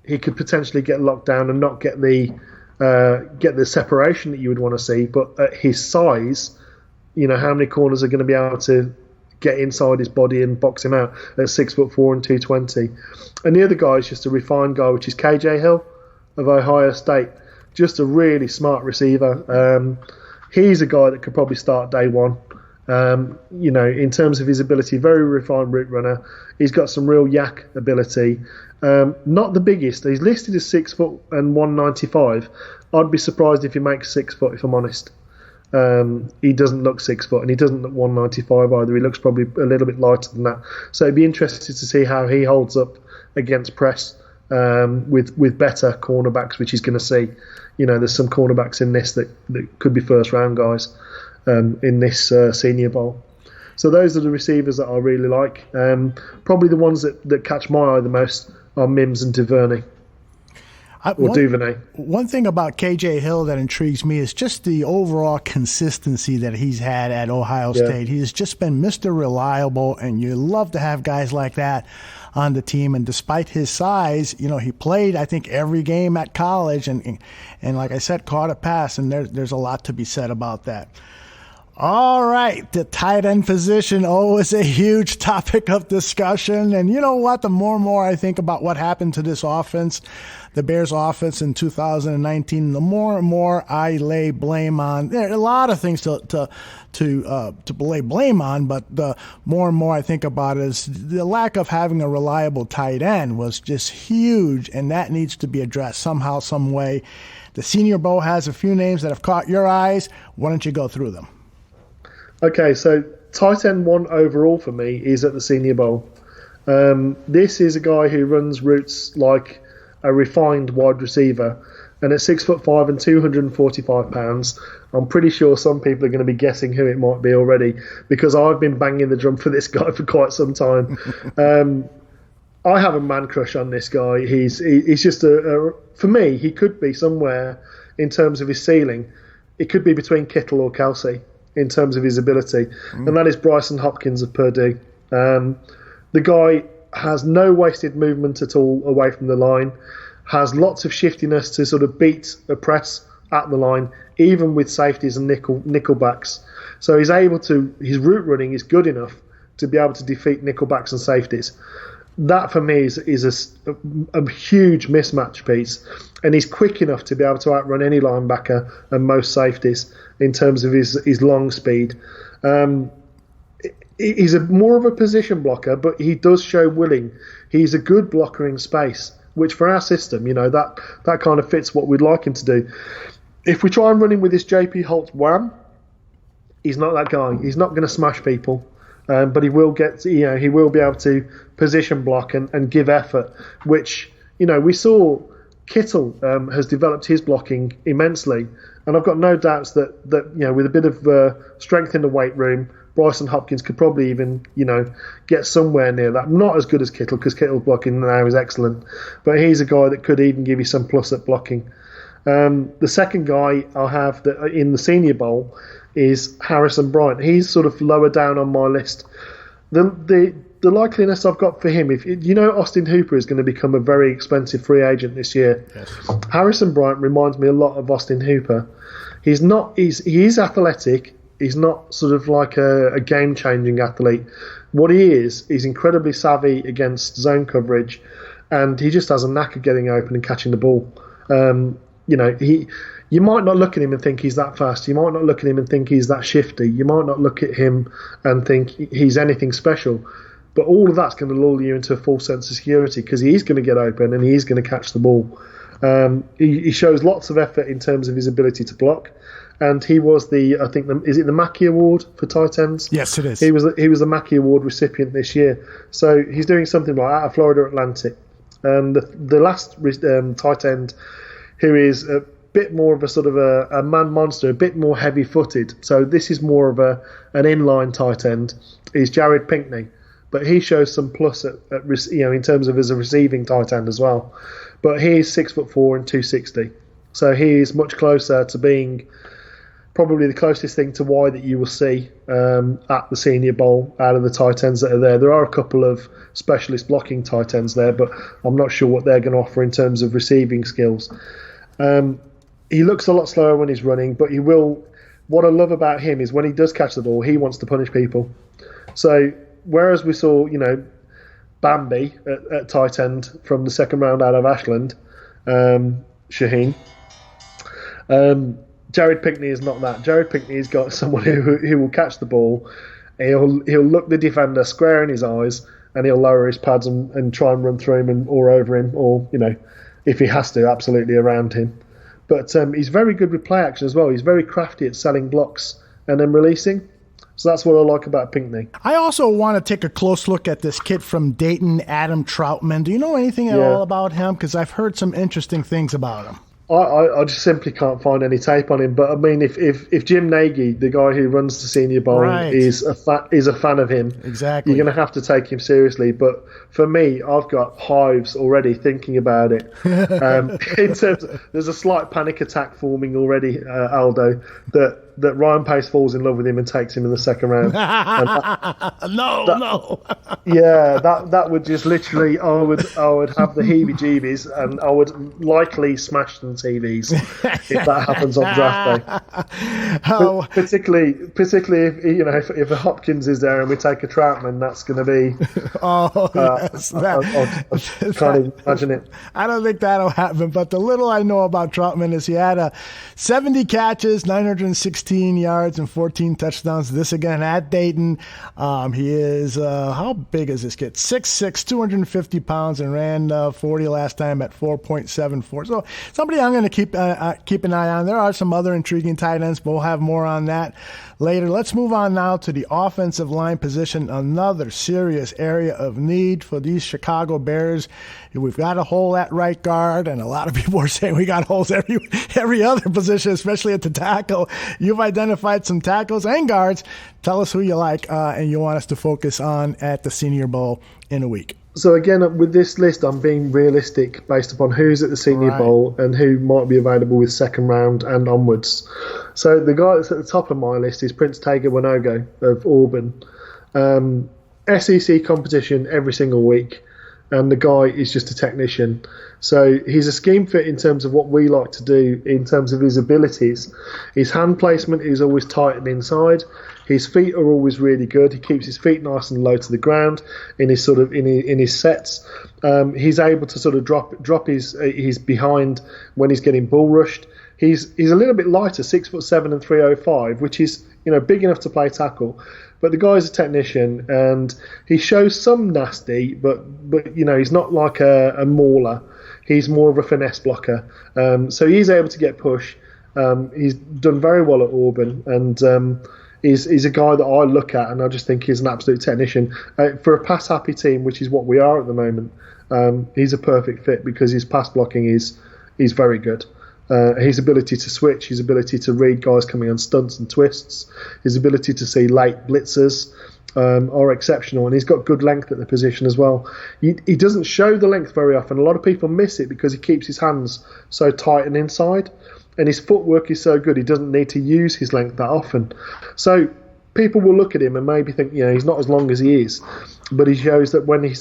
he could potentially get locked down and not get the separation that you would want to see. But at his size, how many corners are going to be able to get inside his body and box him out at 6'4" and 220. And the other guy is just a refined guy, which is KJ Hill of Ohio State. Just a really smart receiver. He's a guy that could probably start day one. In terms of his ability, very refined route runner. He's got some real yak ability. Not the biggest. He's listed as 6 foot and 195. I'd be surprised if he makes 6 foot, if I'm honest. He doesn't look 6 foot, and he doesn't look 195 either. He looks probably a little bit lighter than that. So it'd be interesting to see how he holds up against press with better cornerbacks, which he's going to see. There's some cornerbacks in this that could be first round guys in this Senior Bowl. So those are the receivers that I really like. Probably the ones that catch my eye the most are Mims and Duvernay. Duvernay. One thing about KJ Hill that intrigues me is just the overall consistency that he's had at Ohio State. He's just been Mr. Reliable, and you love to have guys like that on the team. And despite his size, he played, I think, every game at college, and like I said, caught a pass, and there's a lot to be said about that. All right, the tight end position, always a huge topic of discussion. And you know what? The more and more I think about what happened to this offense, the Bears offense in 2019, the more and more I lay blame on. There are a lot of things to lay blame on, but the more and more I think about it is the lack of having a reliable tight end was just huge, and that needs to be addressed somehow, some way. The Senior Bowl has a few names that have caught your eyes. Why don't you go through them? Okay, so tight end 1 overall for me is at the Senior Bowl. This is a guy who runs routes like a refined wide receiver, and at 6'5" and 245 pounds, I'm pretty sure some people are going to be guessing who it might be already, because I've been banging the drum for this guy for quite some time. I have a man crush on this guy. He's just for me, he could be somewhere in terms of his ceiling. It could be between Kittle or Kelsey in terms of his ability, and that is Bryson Hopkins of Purdue. The guy has no wasted movement at all away from the line, has lots of shiftiness to sort of beat a press at the line, even with safeties and nickelbacks. So his route running is good enough to be able to defeat nickelbacks and safeties. That for me is a huge mismatch piece, and he's quick enough to be able to outrun any linebacker and most safeties in terms of his long speed. He's more of a position blocker, but he does show willing. He's a good blocker in space, which for our system, that kind of fits what we'd like him to do. If we try and run him with this JP Holtz wham, he's not that guy. He's not going to smash people. But he will he will be able to position block and give effort, which, we saw Kittle has developed his blocking immensely. And I've got no doubts that with a bit of strength in the weight room, Bryson Hopkins could probably even, get somewhere near that. Not as good as Kittle, because Kittle's blocking now is excellent. But he's a guy that could even give you some plus at blocking. The second guy I'll have that in the Senior Bowl is Harrison Bryant. He's sort of lower down on my list. The likeliness I've got for him, if Austin Hooper is going to become a very expensive free agent this year. Yes. Harrison Bryant reminds me a lot of Austin Hooper. He is athletic. He's not sort of like a game-changing athlete. What he is, he's incredibly savvy against zone coverage, and he just has a knack of getting open and catching the ball. You might not look at him and think he's that fast. You might not look at him and think he's that shifty. You might not look at him and think he's anything special. But all of that's going to lull you into a false sense of security, because he's going to get open and he's going to catch the ball. He shows lots of effort in terms of his ability to block. And he was is it the Mackey Award for tight ends? Yes, it is. He was the Mackey Award recipient this year. So he's doing something like out of Florida Atlantic. And the last tight end, who is a bit more of a sort of a man monster, a bit more heavy-footed. So this is more of an inline tight end, is Jared Pinkney. But he shows some plus in terms of as a receiving tight end as well. But he is 6'4" and 260. So he is much closer to being probably the closest thing to Y that you will see at the Senior Bowl out of the tight ends that are there. There are a couple of specialist blocking tight ends there, but I'm not sure what they're going to offer in terms of receiving skills. He looks a lot slower when he's running, but he will. What I love about him is when he does catch the ball, he wants to punish people. So whereas we saw, Bambi at tight end from the second round out of Ashland, Shaheen, Jared Pinkney is not that. Jared Pinkney's got someone who will catch the ball. He'll look the defender square in his eyes, and he'll lower his pads and try and run through him or over him, or if he has to, absolutely around him. But he's very good with play action as well. He's very crafty at selling blocks and then releasing. So that's what I like about Pinkney. I also want to take a close look at this kid from Dayton, Adam Troutman. Do you know anything at all about him? Because I've heard some interesting things about him. I just simply can't find any tape on him. But I mean, if Jim Nagy, the guy who runs the Senior Bowl, is a fan of him, exactly, you're going to have to take him seriously. But for me, I've got hives already thinking about it. In terms of, there's a slight panic attack forming already, Aldo, that Ryan Pace falls in love with him and takes him in the second round. No. Yeah, that would just literally, I would have the heebie-jeebies, and I would likely smash some TVs if that happens on draft day. Particularly if a Hopkins is there and we take a Troutman, that's going to be. I can't even imagine it. I don't think that'll happen. But the little I know about Troutman is he had 70 catches, 916 yards, and 14 touchdowns. This again at Dayton. He is how big is this kid? 6'6", 250 pounds, and ran 40 last time at 4.74. So somebody I'm going to keep an eye on. There are some other intriguing tight ends, but we'll have more on that later. Let's move on now to the offensive line position, another serious area of need for these Chicago Bears. We've got a hole at right guard, and a lot of people are saying we got holes every other position, especially at the tackle. You've identified some tackles and guards. Tell us who you like and you want us to focus on at the Senior Bowl in a week. So again, with this list, I'm being realistic based upon who's at the Senior Bowl and who might be available with second round and onwards. So the guy that's at the top of my list is Prince Tega Wanogho of Auburn. SEC competition every single week, and the guy is just a technician. So he's a scheme fit in terms of what we like to do in terms of his abilities. His hand placement is always tight and inside. His feet are always really good. He keeps his feet nice and low to the ground in his in his sets. He's able to sort of drop his behind when he's getting bull rushed. He's a little bit lighter, 6'7" and 305, which is big enough to play tackle. But the guy's a technician, and he shows some nasty, but he's not like a mauler. He's more of a finesse blocker. So he's able to get push. He's done very well at Auburn, and he's a guy that I look at and I just think he's an absolute technician. For a pass-happy team, which is what we are at the moment, he's a perfect fit because his pass blocking is very good. His ability to switch, his ability to read guys coming on stunts and twists, his ability to see late blitzers are exceptional, and he's got good length at the position as well. He doesn't show the length very often. A lot of people miss it because he keeps his hands so tight and inside, and his footwork is so good he doesn't need to use his length that often. So people will look at him and maybe think he's not as long as he is, but he shows that when he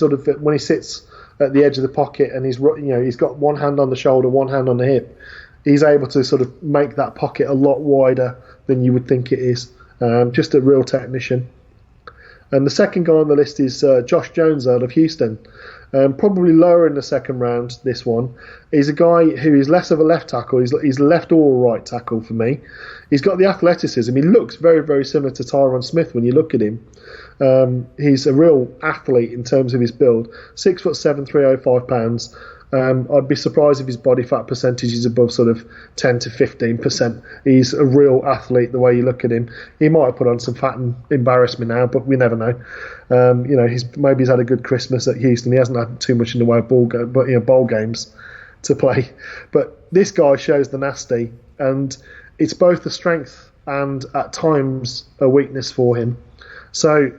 sits at the edge of the pocket and he's got one hand on the shoulder, one hand on the hip, he's able to sort of make that pocket a lot wider than you would think it is. Just a real technician. And the second guy on the list is Josh Jones out of Houston. Probably lower in the second round, this one. He's a guy who is less of a left tackle. He's left or right tackle for me. He's got the athleticism. He looks very, very similar to Tyron Smith when you look at him. He's a real athlete in terms of his build. 6'7", 305 pounds. I'd be surprised if his body fat percentage is above sort of 10 to 15%. He's a real athlete the way you look at him. He might have put on some fat and embarrassed me now, but we never know. He's had a good Christmas at Houston. He hasn't had too much in the way of bowl games to play. But this guy shows the nasty, and it's both a strength and at times a weakness for him. So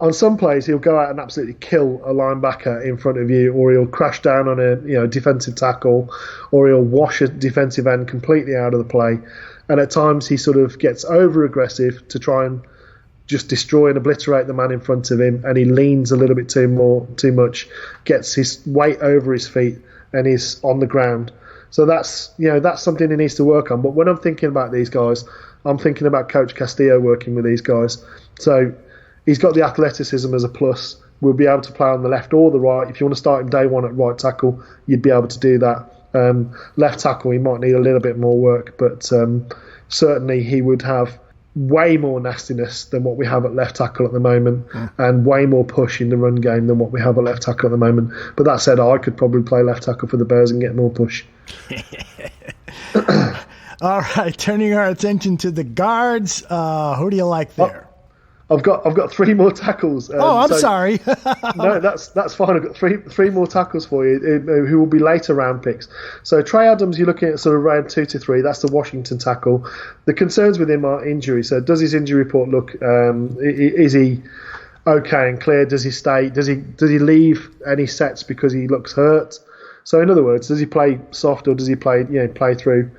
on some plays, he'll go out and absolutely kill a linebacker in front of you, or he'll crash down on a defensive tackle, or he'll wash a defensive end completely out of the play. And at times, he sort of gets over-aggressive to try and just destroy and obliterate the man in front of him, and he leans a little bit too much, gets his weight over his feet, and he's on the ground. So that's something he needs to work on. But when I'm thinking about these guys, I'm thinking about Coach Castillo working with these guys. So He's got the athleticism as a plus. We'll be able to play on the left or the right. If you want to start him day one at right tackle, you'd be able to do that. Left tackle, he might need a little bit more work, but certainly he would have way more nastiness than what we have at left tackle at the moment, and way more push in the run game than what we have at left tackle at the moment. But that said, I could probably play left tackle for the Bears and get more push. All right, turning our attention to the guards. Who do you like there? I've got 3 more tackles. I'm sorry. No, that's fine. I've got three more tackles for you who will be later round picks. So Trey Adams, you're looking at sort of round 2 to 3. That's the Washington tackle. The concerns with him are injury. So does his injury report look? Is he okay and clear? Does he stay? Does he leave any sets because he looks hurt? So in other words, does he play soft or does he play through?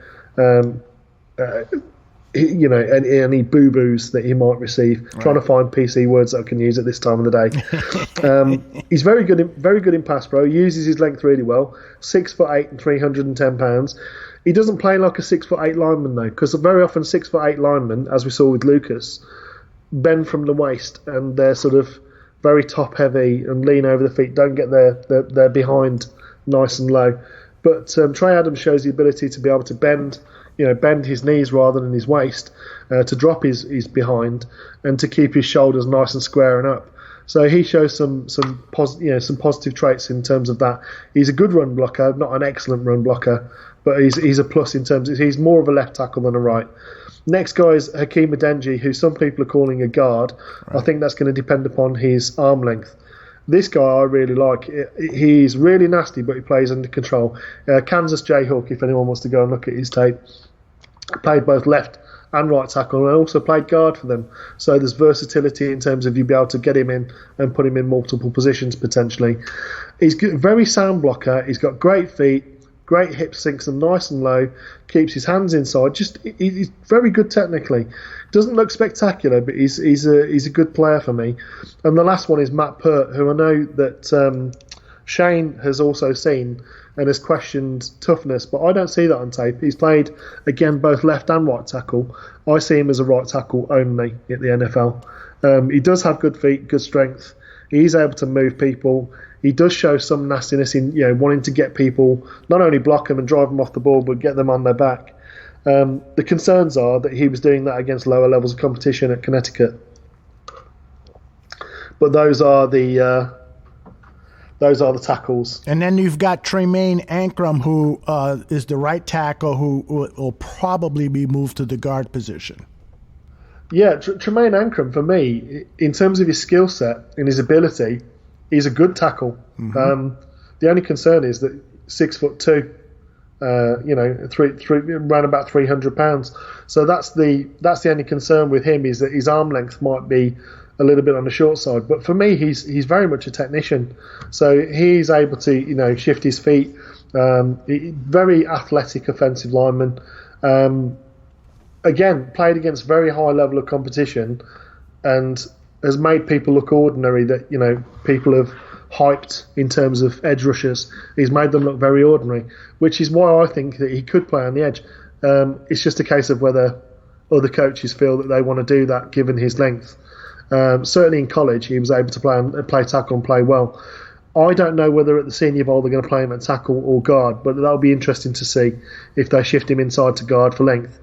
Any boo-boos that he might receive. Right. Trying to find PC words that I can use at this time of the day. He's very good in pass pro. He uses his length really well. 6'8" and 310 pounds. He doesn't play like a 6'8" lineman though, because very often 6'8" linemen, as we saw with Lucas, bend from the waist and they're sort of very top heavy and lean over the feet. Don't get their behind nice and low. But Trey Adams shows the ability to be able to bend his knees rather than his waist, to drop his behind, and to keep his shoulders nice and square and up. So he shows some positive traits in terms of that. He's a good run blocker, not an excellent run blocker, but he's a plus in terms of he's more of a left tackle than a right. Next guy is Hakeem Adeniji, who some people are calling a guard. Right. I think that's going to depend upon his arm length. This guy I really like. He's really nasty, but he plays under control. Kansas Jayhawk, if anyone wants to go and look at his tape. Played both left and right tackle, and also played guard for them. So there's versatility in terms of you be able to get him in and put him in multiple positions potentially. He's good, very sound blocker. He's got great feet, great hip sinks them nice and low, keeps his hands inside. He's very good technically. Doesn't look spectacular, but he's a good player for me. And the last one is Matt Pert, who I know that Shane has also seen and has questioned toughness, but I don't see that on tape. He's played, again, both left and right tackle. I see him as a right tackle only at the NFL. He does have good feet, good strength. He's able to move people. He does show some nastiness in wanting to get people, not only block them and drive them off the ball, but get them on their back. The concerns are that he was doing that against lower levels of competition at Connecticut. But those are the tackles. And then you've got Tremaine Ankrum, who is the right tackle, who will probably be moved to the guard position. Yeah, Tremaine Ankrum, for me, in terms of his skill set and his ability, he's a good tackle. Mm-hmm. The only concern is that 6'2", around about 300 pounds. So that's the only concern with him, is that his arm length might be a little bit on the short side. But for me, he's very much a technician. So he's able to shift his feet. Very athletic offensive lineman. Again, played against very high level of competition, and has made people look ordinary that people have hyped in terms of edge rushers. He's made them look very ordinary, which is why I think that he could play on the edge. It's just a case of whether other coaches feel that they want to do that given his length. Certainly in college, he was able to play tackle and play well. I don't know whether at the Senior Bowl they're going to play him at tackle or guard, but that'll be interesting to see if they shift him inside to guard for length.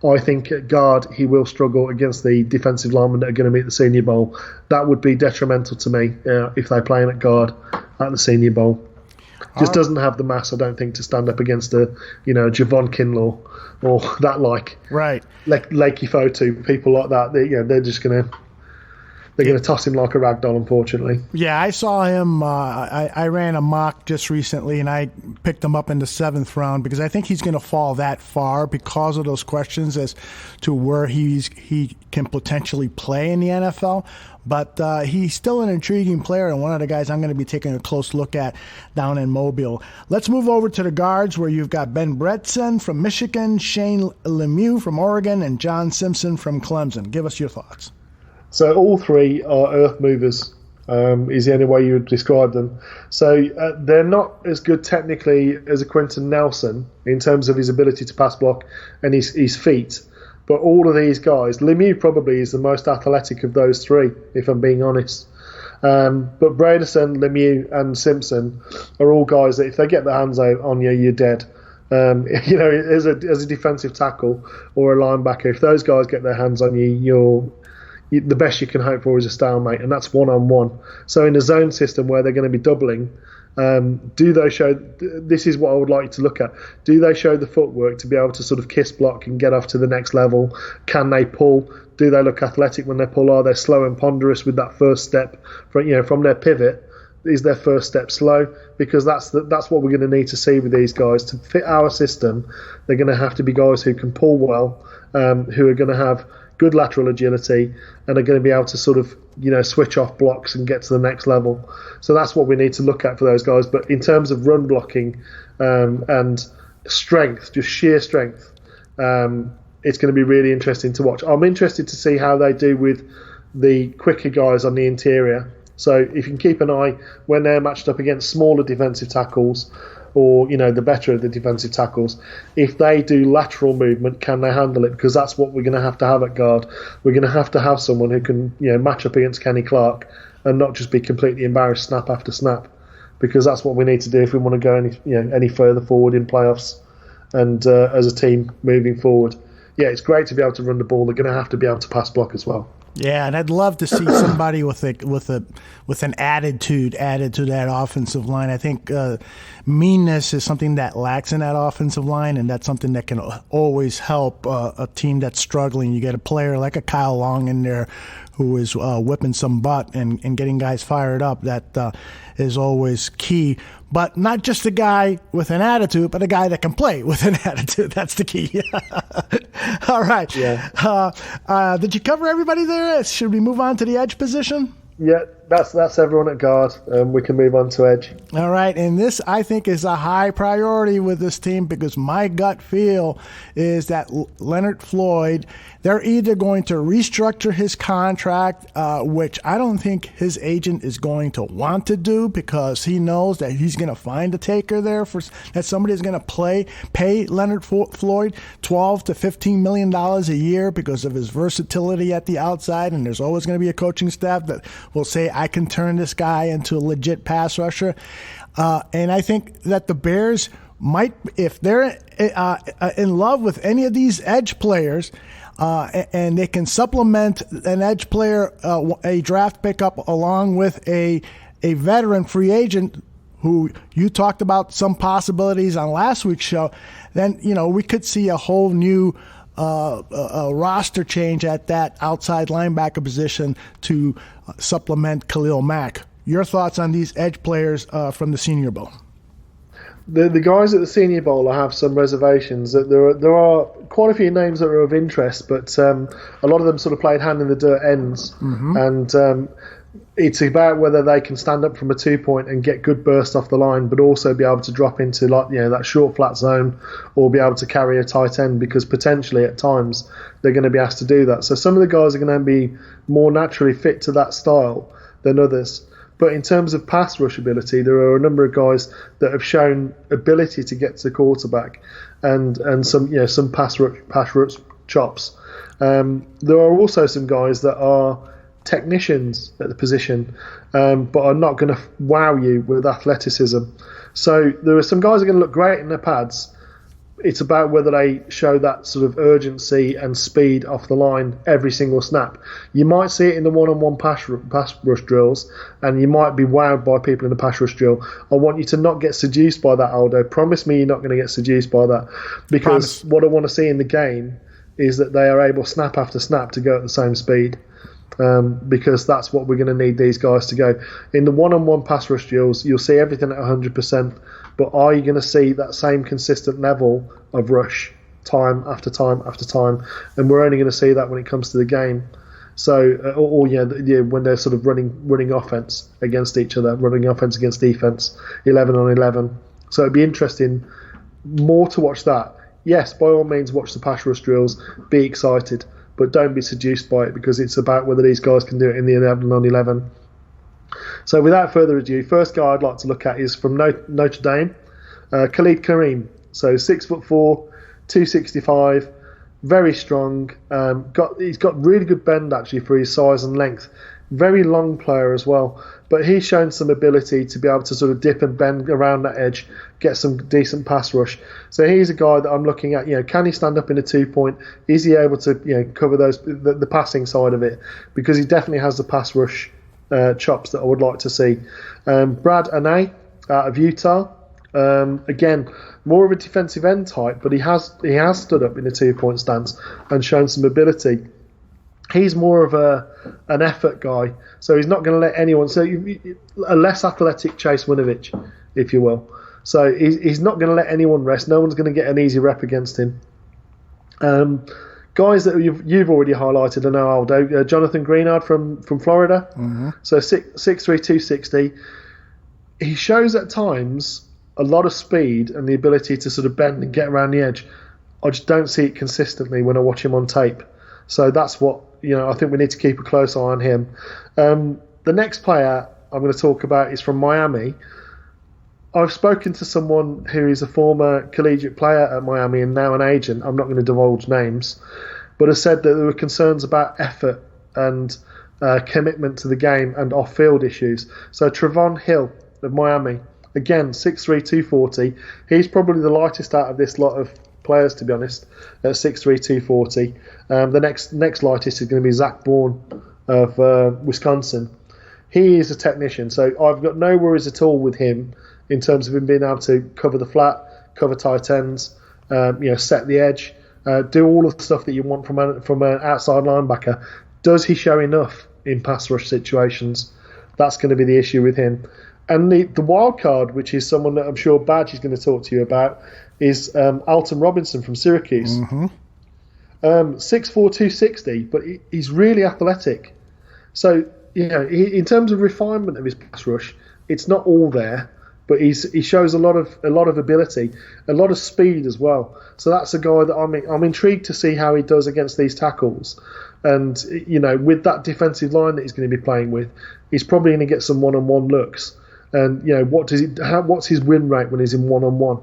I think at guard he will struggle against the defensive linemen that are going to meet the Senior Bowl. That would be detrimental to me if they play him at guard at the Senior Bowl. Just doesn't have the mass, I don't think, to stand up against Javon Kinlaw or that right, Lakey Fotu, people like that. They're just going to. They're going to toss him like a rag doll, unfortunately. Yeah, I saw him. I ran a mock just recently, and I picked him up in the 7th round because I think he's going to fall that far because of those questions as to where he can potentially play in the NFL. But he's still an intriguing player and one of the guys I'm going to be taking a close look at down in Mobile. Let's move over to the guards, where you've got Ben Bretson from Michigan, Shane Lemieux from Oregon, and John Simpson from Clemson. Give us your thoughts. So all three are earth movers, is the only way you would describe them. So they're not as good technically as a Quentin Nelson in terms of his ability to pass block and his feet, But all of these guys, Lemieux probably is the most athletic of those three, if I'm being honest. But Bredesen, Lemieux, and Simpson are all guys that if they get their hands out on you, you're dead. As a defensive tackle or a linebacker, if those guys get their hands on you, the best you can hope for is a stalemate, and that's one-on-one. So in a zone system where they're going to be doubling, do they show? This is what I would like you to look at. Do they show the footwork to be able to sort of kiss block and get off to the next level? Can they pull? Do they look athletic when they pull? Are they slow and ponderous with that first step from their pivot? Is their first step slow? Because that's what we're going to need to see with these guys to fit our system. They're going to have to be guys who can pull well, who are going to have good lateral agility, and are going to be able to sort of switch off blocks and get to the next level. So that's what we need to look at for those guys. But in terms of run blocking and strength, just sheer strength, it's going to be really interesting to watch. I'm interested to see how they do with the quicker guys on the interior. So if you can keep an eye when they're matched up against smaller defensive tackles, or the better of the defensive tackles, if they do lateral movement, can they handle it? Because that's what we're going to have at guard. We're going to have someone who can match up against Kenny Clark and not just be completely embarrassed snap after snap, because that's what we need to do if we want to go any further forward in playoffs and as a team moving forward. Yeah, it's great to be able to run the ball. They're going to have to be able to pass block as well. Yeah, and I'd love to see somebody with an attitude added to that offensive line. I think meanness is something that lacks in that offensive line, and that's something that can always help a team that's struggling. You get a player like a Kyle Long in there who is whipping some butt and getting guys fired up. That is always key. But not just a guy with an attitude, but a guy that can play with an attitude. That's the key. All right. Yeah. Did you cover everybody there? Should we move on to the edge position? Yeah, that's everyone at guard. We can move on to edge. All right, and this, I think, is a high priority with this team because my gut feel is that Leonard Floyd, they're either going to restructure his contract, which I don't think his agent is going to want to do because he knows that he's going to find a taker there, that somebody is going to pay Leonard Floyd $12 to $15 million a year because of his versatility at the outside, and there's always going to be a coaching staff that will say, I can turn this guy into a legit pass rusher. And I think that the Bears might, if they're in love with any of these edge players, and they can supplement an edge player, a draft pickup, along with a veteran free agent who you talked about some possibilities on last week's show, then, we could see a whole new a roster change at that outside linebacker position to supplement Khalil Mack. Your thoughts on these edge players from the Senior Bowl? The guys at the Senior Bowl, I have some reservations. That there are quite a few names that are of interest, but a lot of them sort of played hand in the dirt ends, and it's about whether they can stand up from a 2-point and get good burst off the line, but also be able to drop into that short flat zone, or be able to carry a tight end, because potentially at times they're going to be asked to do that. So some of the guys are going to be more naturally fit to that style than others. But in terms of pass rush ability, there are a number of guys that have shown ability to get to the quarterback and some pass rush chops. There are also some guys that are technicians at the position, but are not going to wow you with athleticism. So there are some guys that are going to look great in their pads. It's about whether they show that sort of urgency and speed off the line every single snap. You might see it in the one-on-one pass rush drills, and you might be wowed by people in the pass rush drill. I want you to not get seduced by that, Aldo. Promise me you're not going to get seduced by that, because what I want to see in the game is that they are able, snap after snap, to go at the same speed. Because that's what we're going to need these guys to go. In the one-on-one pass rush drills, you'll see everything at 100%, but are you going to see that same consistent level of rush time after time after time? And we're only going to see that when it comes to the game. So, when they're sort of running offense against each other, running offense against defense, 11 on 11. So it'd be interesting more to watch that. Yes, by all means, watch the pass rush drills, be excited, but don't be seduced by it, because it's about whether these guys can do it in the 11 on 11. So without further ado, first guy I'd like to look at is from Notre Dame, Khalid Kareem. So 6'4", 265, very strong. He's got really good bend actually for his size and length. Very long player as well, but he's shown some ability to be able to sort of dip and bend around that edge, get some decent pass rush. So he's a guy that I'm looking at. Can he stand up in a 2-point? Is he able to cover the passing side of it? Because he definitely has the pass rush chops that I would like to see. Brad Ane out of Utah. Again, more of a defensive end type, but he has stood up in a 2-point stance and shown some ability. He's more of an effort guy, so he's not going to let anyone. So a less athletic Chase Winovich, if you will. So he's not going to let anyone rest. No one's going to get an easy rep against him. Guys that you've already highlighted, I know Aldo. Jonathan Greenard from Florida. Mm-hmm. So 6'3", 260. He shows at times a lot of speed and the ability to sort of bend and get around the edge. I just don't see it consistently when I watch him on tape. So that's what I think we need to keep a close eye on him. The next player I'm going to talk about is from Miami. I've spoken to someone who is a former collegiate player at Miami and now an agent. I'm not going to divulge names, but has said that there were concerns about effort and commitment to the game and off-field issues. So Trevon Hill of Miami, again, 6'3", 240. He's probably the lightest out of this lot of players, to be honest, at 6'3", 240. The next lightest is going to be Zach Bourne of Wisconsin. He is a technician, so I've got no worries at all with him in terms of him being able to cover the flat, cover tight ends, set the edge, do all of the stuff that you want from an outside linebacker. Does he show enough in pass rush situations? That's going to be the issue with him. And the wild card, which is someone that I'm sure Badge is going to talk to you about, is Alton Robinson from Syracuse. Mm-hmm. 6'4", 260, but he's really athletic. So, in terms of refinement of his pass rush, it's not all there, but he shows a lot of ability, a lot of speed as well. So that's a guy that I'm intrigued to see how he does against these tackles. And, with that defensive line that he's going to be playing with, he's probably going to get some one-on-one looks. And, what's his win rate when he's in one-on-one?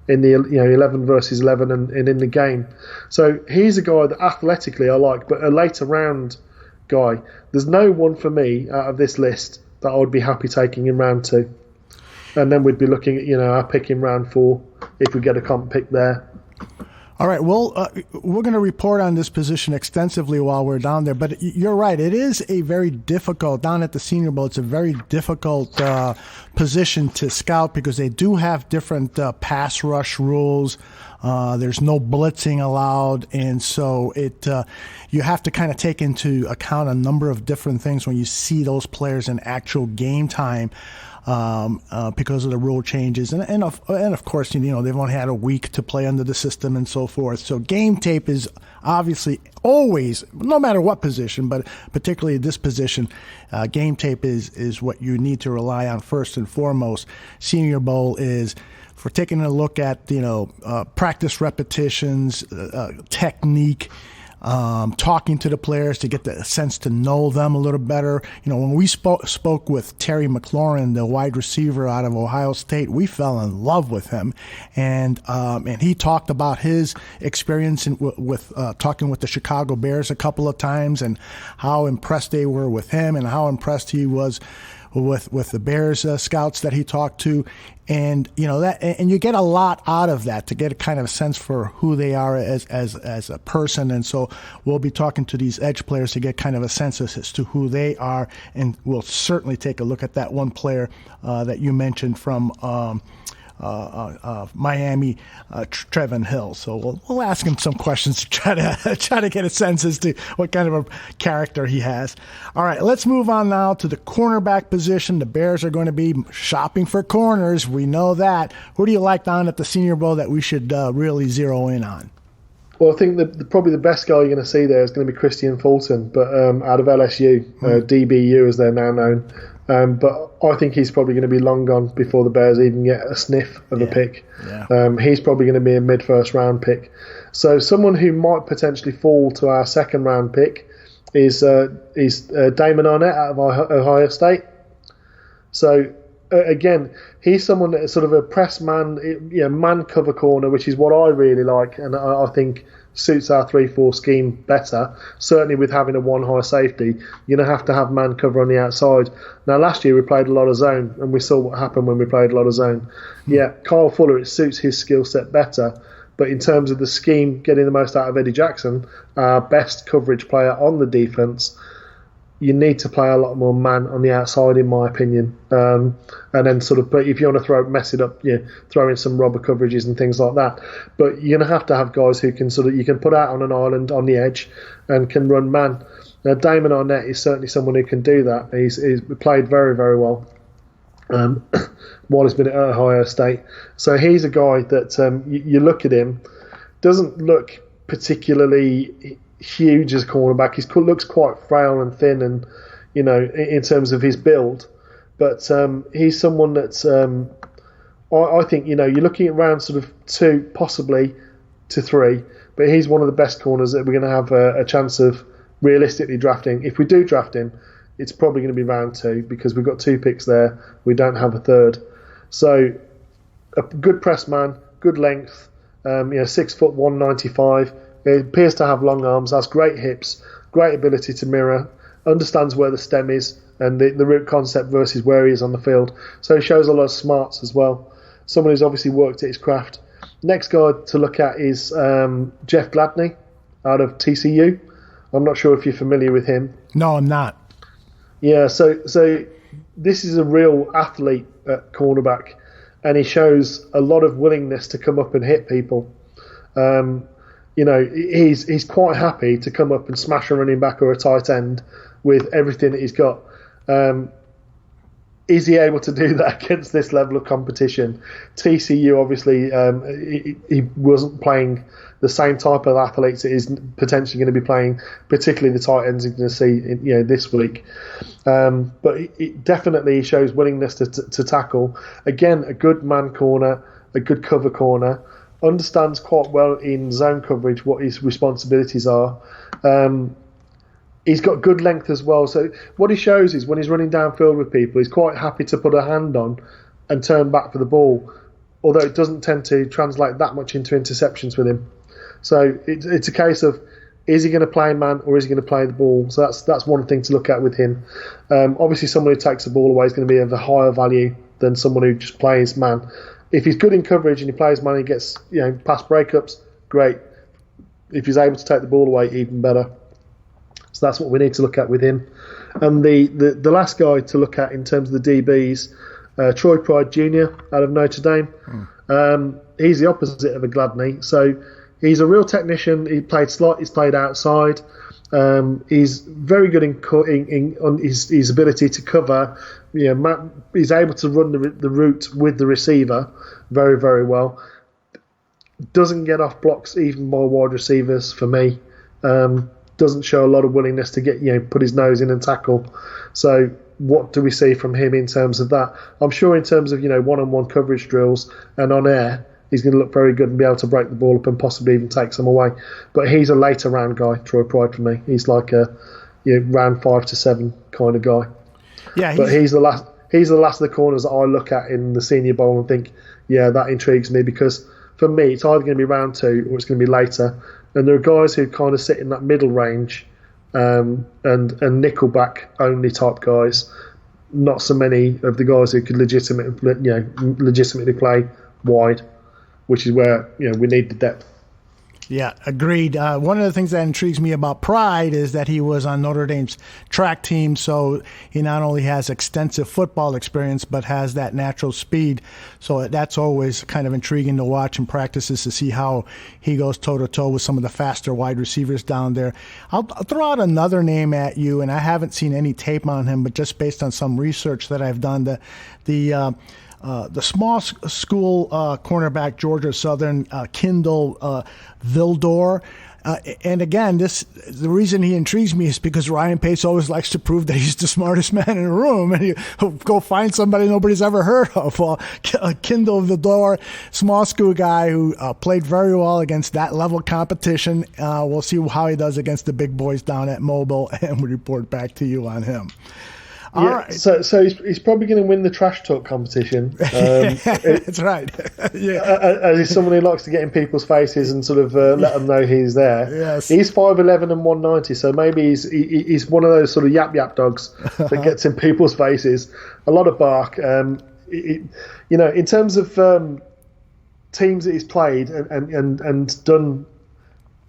In the 11 versus 11 and in the game. So he's a guy that athletically I like, but a later round guy. There's no one for me out of this list that I would be happy taking in round 2. And then we'd be looking at, our pick in round 4 if we get a comp pick there. All right, well, we're going to report on this position extensively while we're down there, but you're right. It is a very difficult, down at the Senior Bowl, it's a very difficult position to scout because they do have different pass rush rules. There's no blitzing allowed, and so you have to kind of take into account a number of different things when you see those players in actual game time. Because of the rule changes, and of course, they've only had a week to play under the system and so forth. So game tape is obviously always, no matter what position, but particularly this position, game tape is what you need to rely on first and foremost. Senior Bowl is for taking a look at practice repetitions, technique. Talking to the players to get the sense to know them a little better. When we spoke with Terry McLaurin, the wide receiver out of Ohio State, we fell in love with him, and he talked about his experience with talking with the Chicago Bears a couple of times and how impressed they were with him and how impressed he was with the Bears scouts that he talked to, and and you get a lot out of that to get a kind of a sense for who they are as a person. And so we'll be talking to these edge players to get kind of a sense as to who they are, and we'll certainly take a look at that one player that you mentioned from Miami, Trevon Hill. So we'll ask him some questions to try to get a sense as to what kind of a character he has. All right, let's move on now to the cornerback position. The Bears are going to be shopping for corners. We know that. Who do you like down at the Senior Bowl that we should really zero in on? Well, I think probably the best guy you're going to see there is going to be Christian Fulton, but out of LSU, DBU as they're now known. But I think he's probably going to be long gone before the Bears even get a sniff of a pick. Yeah. He's probably going to be a mid-first round pick. So someone who might potentially fall to our second round pick is Damon Arnett out of Ohio State. So again, he's someone that's sort of a press man, man cover corner, which is what I really like, and I think suits our 3-4 scheme better. Certainly with having a one high safety, you're going to have man cover on the outside. Now, last year we played a lot of zone, and we saw what happened when we played a lot of zone. Yeah, Kyle Fuller, it suits his skill set better. But in terms of the scheme, getting the most out of Eddie Jackson, our best coverage player on the defence, you need to play a lot more man on the outside, in my opinion. And then sort of, if you want to mess it up, throw in some robber coverages and things like that. But you're going to have guys who can you can put out on an island on the edge and can run man. Now, Damon Arnett is certainly someone who can do that. He's played very, very well while he's been at Ohio State. So he's a guy that you look at him, doesn't look particularly huge as a cornerback. He looks quite frail and thin, and in terms of his build. But he's someone that's I think you're looking at around sort of 2, possibly to 3. But he's one of the best corners that we're going to have a chance of realistically drafting. If we do draft him, it's probably going to be round 2 because we've got 2 picks there. We don't have a third. So a good press man, good length, 6 foot 195. He appears to have long arms, has great hips, great ability to mirror, understands where the stem is and the route concept versus where he is on the field. So he shows a lot of smarts as well. Someone who's obviously worked at his craft. Next guy to look at is Jeff Gladney out of TCU. I'm not sure if you're familiar with him. No, I'm not. Yeah, so this is a real athlete at cornerback, and he shows a lot of willingness to come up and hit people. He's quite happy to come up and smash a running back or a tight end with everything that he's got. Is he able to do that against this level of competition? TCU, obviously, he wasn't playing the same type of athletes that he's potentially going to be playing, particularly the tight ends he's going to see this week. But it definitely shows willingness to tackle. Again, a good man corner, a good cover corner, understands quite well in zone coverage what his responsibilities are. He's got good length as well. So what he shows is when he's running downfield with people, he's quite happy to put a hand on and turn back for the ball, although it doesn't tend to translate that much into interceptions with him. So it's a case of, is he going to play man or is he going to play the ball? So that's one thing to look at with him. Obviously, someone who takes the ball away is going to be of a higher value than someone who just plays man. If he's good in coverage and he plays man, he gets pass breakups, great. If he's able to take the ball away, even better. So that's what we need to look at with him. And the last guy to look at in terms of the DBs, Troy Pride Jr. out of Notre Dame. He's the opposite of a Gladney. So he's a real technician. He's played outside. He's very good on his ability to cover. He's able to run the route with the receiver very, very well. Doesn't get off blocks even by wide receivers for me. Doesn't show a lot of willingness to get put his nose in and tackle. So what do we see from him in terms of that? I'm sure in terms of one-on-one coverage drills and on air, he's going to look very good and be able to break the ball up and possibly even take some away. But he's a later round guy, Troy Pride for me. He's like a round 5 to 7 kind of guy. Yeah, but he's the last of the corners that I look at in the Senior Bowl and think, yeah, that intrigues me, because for me it's either going to be round 2 or it's going to be later. And there are guys who kind of sit in that middle range and nickelback only type guys. Not so many of the guys who could legitimately play wide, which is where we need the depth. Yeah, agreed. One of the things that intrigues me about Pride is that he was on Notre Dame's track team, so he not only has extensive football experience, but has that natural speed. So that's always kind of intriguing to watch in practices to see how he goes toe-to-toe with some of the faster wide receivers down there. I'll throw out another name at you, and I haven't seen any tape on him, but just based on some research that I've done, the small school cornerback, Georgia Southern, Kendall Vildor. And again, the reason he intrigues me is because Ryan Pace always likes to prove that he's the smartest man in the room, and he'll go find somebody nobody's ever heard of. Kendall Vildor, small school guy who played very well against that level competition. We'll see how he does against the big boys down at Mobile, and we report back to you on him. All right. So he's probably going to win the trash talk competition. That's right. Yeah. As he's someone who likes to get in people's faces and sort of let them know he's there. Yes. He's 5'11" and 190, so maybe he's one of those sort of yap dogs that gets in people's faces. A lot of bark. In terms of teams that he's played and done,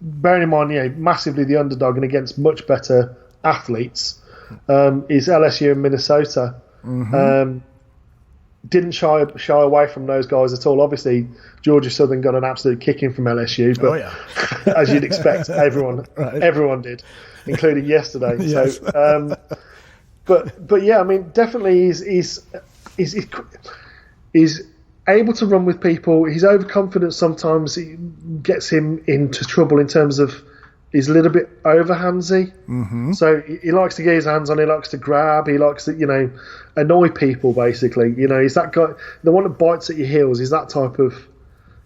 bearing in mind, massively the underdog and against much better athletes, is LSU and Minnesota. Didn't shy away from those guys at all. Obviously, Georgia Southern got an absolute kicking from LSU, but as you'd expect, everyone did, including yesterday. Yes. So, but yeah, I mean, definitely he's able to run with people. His overconfidence sometimes gets him into trouble in terms of he's a little bit overhandsy. So he likes to get his hands on, he likes to grab, he likes to, annoy people, basically. He's that guy, the one that bites at your heels. He's that type of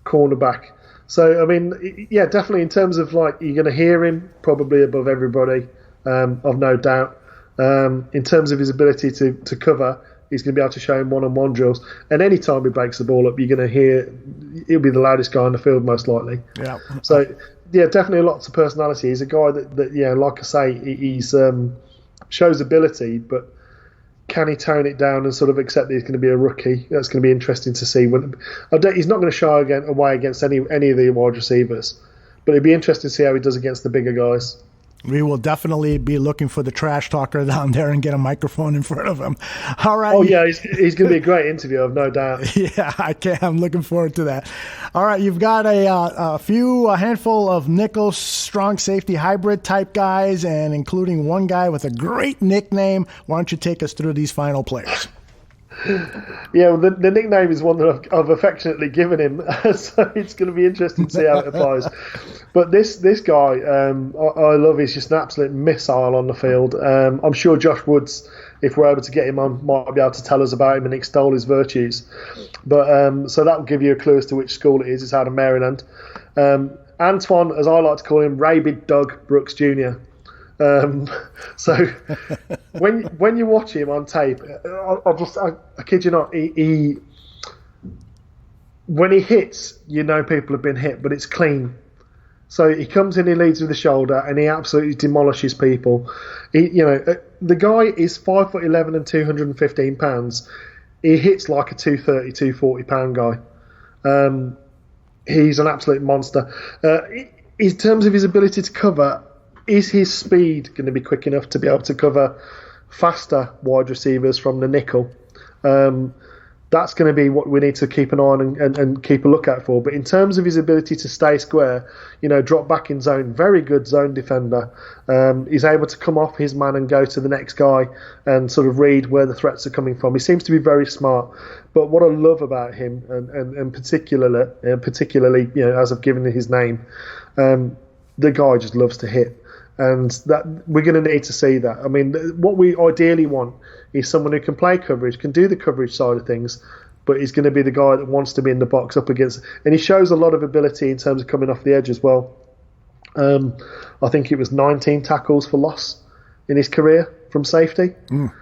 cornerback. So, I mean, yeah, definitely in terms of, you're going to hear him probably above everybody, I've no doubt. In terms of his ability to cover, he's going to be able to show him one-on-one drills. And any time he breaks the ball up, you're going to hear he'll be the loudest guy on the field, most likely. Yeah. So, yeah, definitely lots of personality. He's a guy that like I say, he's shows ability, but can he tone it down and sort of accept that he's going to be a rookie? That's going to be interesting to see. He's not going to shy away against any of the wide receivers, but it'd be interesting to see how he does against the bigger guys. We will definitely be looking for the trash talker down there and get a microphone in front of him. All right. Oh, yeah, he's going to be a great interview, I've no doubt. Yeah, I'm looking forward to that. All right, you've got a handful of nickel strong safety hybrid type guys, and including one guy with a great nickname. Why don't you take us through these final players? Yeah, well, the nickname is one that I've affectionately given him, so it's going to be interesting to see how it applies. But this guy, I love. He's just an absolute missile on the field. I'm sure Josh Woods, if we're able to get him on, might be able to tell us about him and extol his virtues. But so that will give you a clue as to which school it is. It's out of Maryland. Antoine, as I like to call him, Rabid Doug Brooks Jr. So when you watch him on tape, I kid you not, he when he hits, people have been hit, but it's clean. So he comes in, he leads with the shoulder, and he absolutely demolishes people. The guy is 5'11" and 215 pounds. He hits like a 230, 240 pound guy. He's an absolute monster. In terms of his ability to cover, is his speed going to be quick enough to be able to cover faster wide receivers from the nickel? That's going to be what we need to keep an eye on and keep a look out for. But in terms of his ability to stay square, drop back in zone, very good zone defender. He's able to come off his man and go to the next guy and sort of read where the threats are coming from. He seems to be very smart. But what I love about him, and particularly, as I've given his name, the guy just loves to hit. And that we're going to need to see that. I mean, what we ideally want is someone who can play coverage, can do the coverage side of things, but he's going to be the guy that wants to be in the box up against. And he shows a lot of ability in terms of coming off the edge as well. I think it was 19 tackles for loss in his career from safety.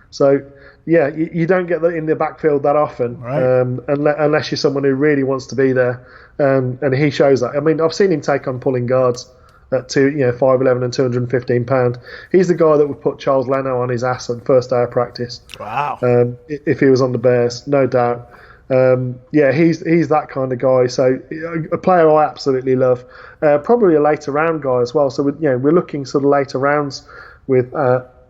So, yeah, you don't get that in the backfield that often, right. Unless you're someone who really wants to be there. And he shows that. I mean, I've seen him take on pulling guards at 5'11" and 215 pound. He's the guy that would put Charles Leno on his ass on the first day of practice. Wow. If he was on the Bears, no doubt. He's that kind of guy. So a player I absolutely love. Probably a later round guy as well. So we're looking sort of later rounds with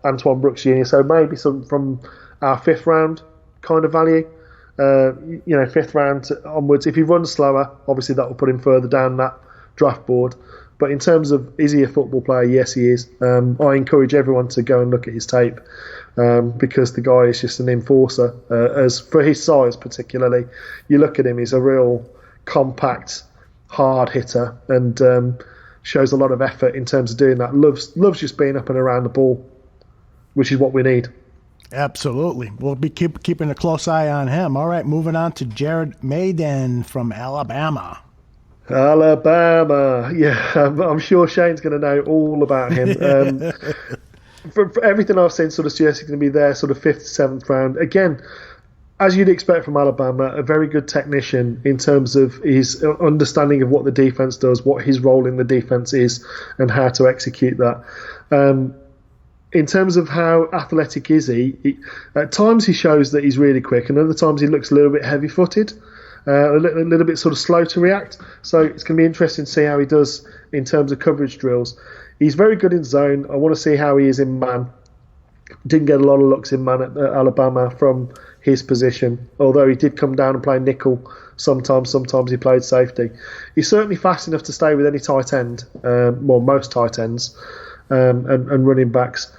Antoine Brooks Jr. So maybe some from our fifth round kind of value. Fifth round onwards. If he runs slower, obviously that will put him further down that draft board. But in terms of, is he a football player? Yes, he is. I encourage everyone to go and look at his tape because the guy is just an enforcer. As for his size particularly, you look at him, he's a real compact, hard hitter and shows a lot of effort in terms of doing that. Loves just being up and around the ball, which is what we need. Absolutely. We'll be keeping a close eye on him. All right, moving on to Jared Maiden from Alabama. Alabama, yeah, I'm sure Shane's going to know all about him. for everything I've seen, sort of suggests he's going to be there, sort of 5th, 7th round. Again, as you'd expect from Alabama, a very good technician in terms of his understanding of what the defense does, what his role in the defense is, and how to execute that. In terms of how athletic is he, at times he shows that he's really quick, and other times he looks a little bit heavy-footed, a little bit sort of slow to react. So it's going to be interesting to see how he does in terms of coverage drills. He's very good in zone. I want to see how he is in man. Didn't get a lot of looks in man at Alabama from his position, although he did come down and play nickel sometimes he played safety. He's certainly fast enough to stay with any tight end, most tight ends and running backs.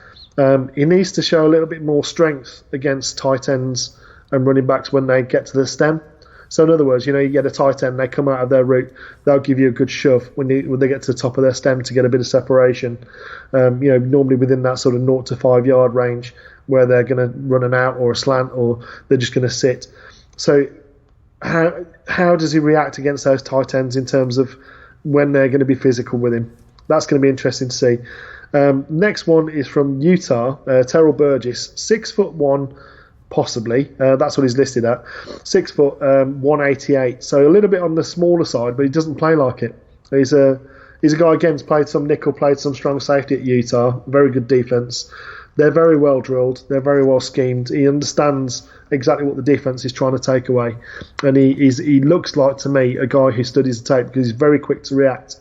He needs to show a little bit more strength against tight ends and running backs when they get to the stem. So in other words, you get a tight end, they come out of their route, they'll give you a good shove when they get to the top of their stem to get a bit of separation. Normally within that sort of 0 to 5 yard range, where they're going to run an out or a slant, or they're just going to sit. So how does he react against those tight ends in terms of when they're going to be physical with him? That's going to be interesting to see. Next one is from Utah, Terrell Burgess, 6'1", possibly. That's what he's listed at. 6 foot, 188. So a little bit on the smaller side, but he doesn't play like it. He's a guy, again, who's played some nickel, played some strong safety at Utah. Very good defense. They're very well drilled. They're very well schemed. He understands exactly what the defense is trying to take away. And he looks like, to me, a guy who studies the tape because he's very quick to react.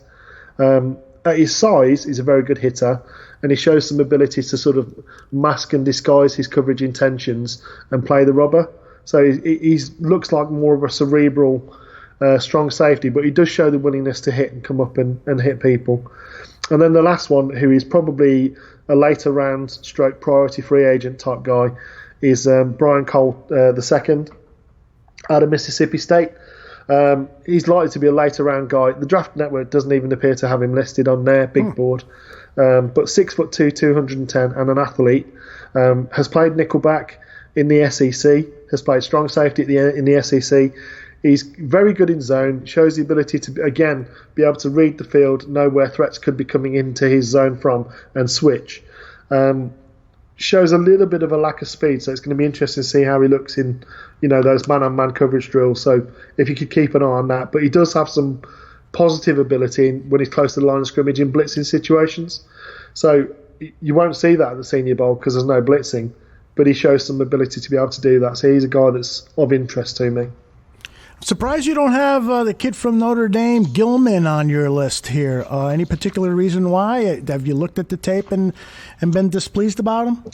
At his size, he's a very good hitter, and he shows some ability to sort of mask and disguise his coverage intentions and play the rubber. So he looks like more of a cerebral, strong safety, but he does show the willingness to hit and come up and hit people. And then the last one, who is probably a later round stroke priority free agent type guy, is Brian Cole II out of Mississippi State. He's likely to be a later round guy. The Draft Network doesn't even appear to have him listed on their big board. But 6'2", 210, and an athlete. Has played nickelback in the SEC. Has played strong safety in the SEC. He's very good in zone. Shows the ability to, again, be able to read the field, know where threats could be coming into his zone from, and switch. Shows a little bit of a lack of speed, so it's going to be interesting to see how he looks in, those man-on-man coverage drills. So if you could keep an eye on that, but he does have some positive ability when he's close to the line of scrimmage in blitzing situations. So you won't see that at the Senior Bowl because there's no blitzing, but he shows some ability to be able to do that. So he's a guy that's of interest to me. Surprised you don't have the kid from Notre Dame, Gilman, on your list here. Any particular reason why? Have you looked at the tape and been displeased about him?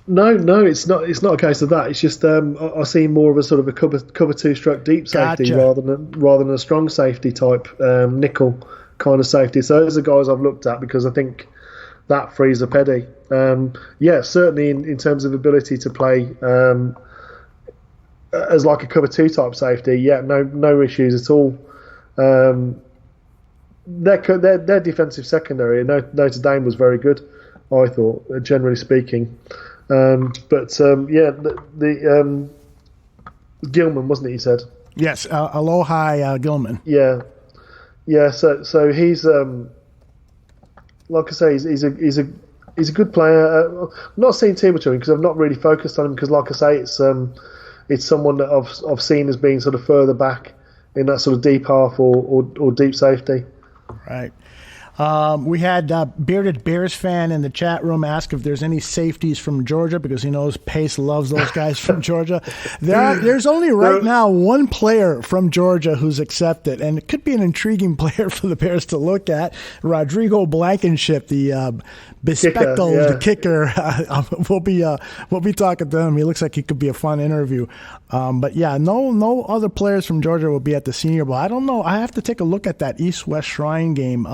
No, it's not. It's not a case of that. It's just I see more of a sort of a cover two stroke deep safety rather than a strong safety type nickel kind of safety. So those are guys I've looked at because I think that frees up Eddie. Certainly in terms of ability to play as like a cover two type safety. Yeah, no issues at all. Their defensive secondary, Notre Dame was very good, I thought, generally speaking. The Gilman, wasn't it, you said? Yes, Alohi Gilman. Yeah. So he's like I say, he's a good player. I'm not seeing too much of him because I've not really focused on him because, like I say, it's someone that I've seen as being sort of further back in that sort of deep half or deep safety. Right. We had Bearded Bears fan in the chat room ask if there's any safeties from Georgia because he knows Pace loves those guys from Georgia. There's only right now one player from Georgia who's accepted, and it could be an intriguing player for the Bears to look at. Rodrigo Blankenship, the bespectacled kicker. We'll be talking to him. He looks like he could be a fun interview. But yeah, no other players from Georgia will be at the Senior Bowl. I don't know. I have to take a look at that East-West Shrine game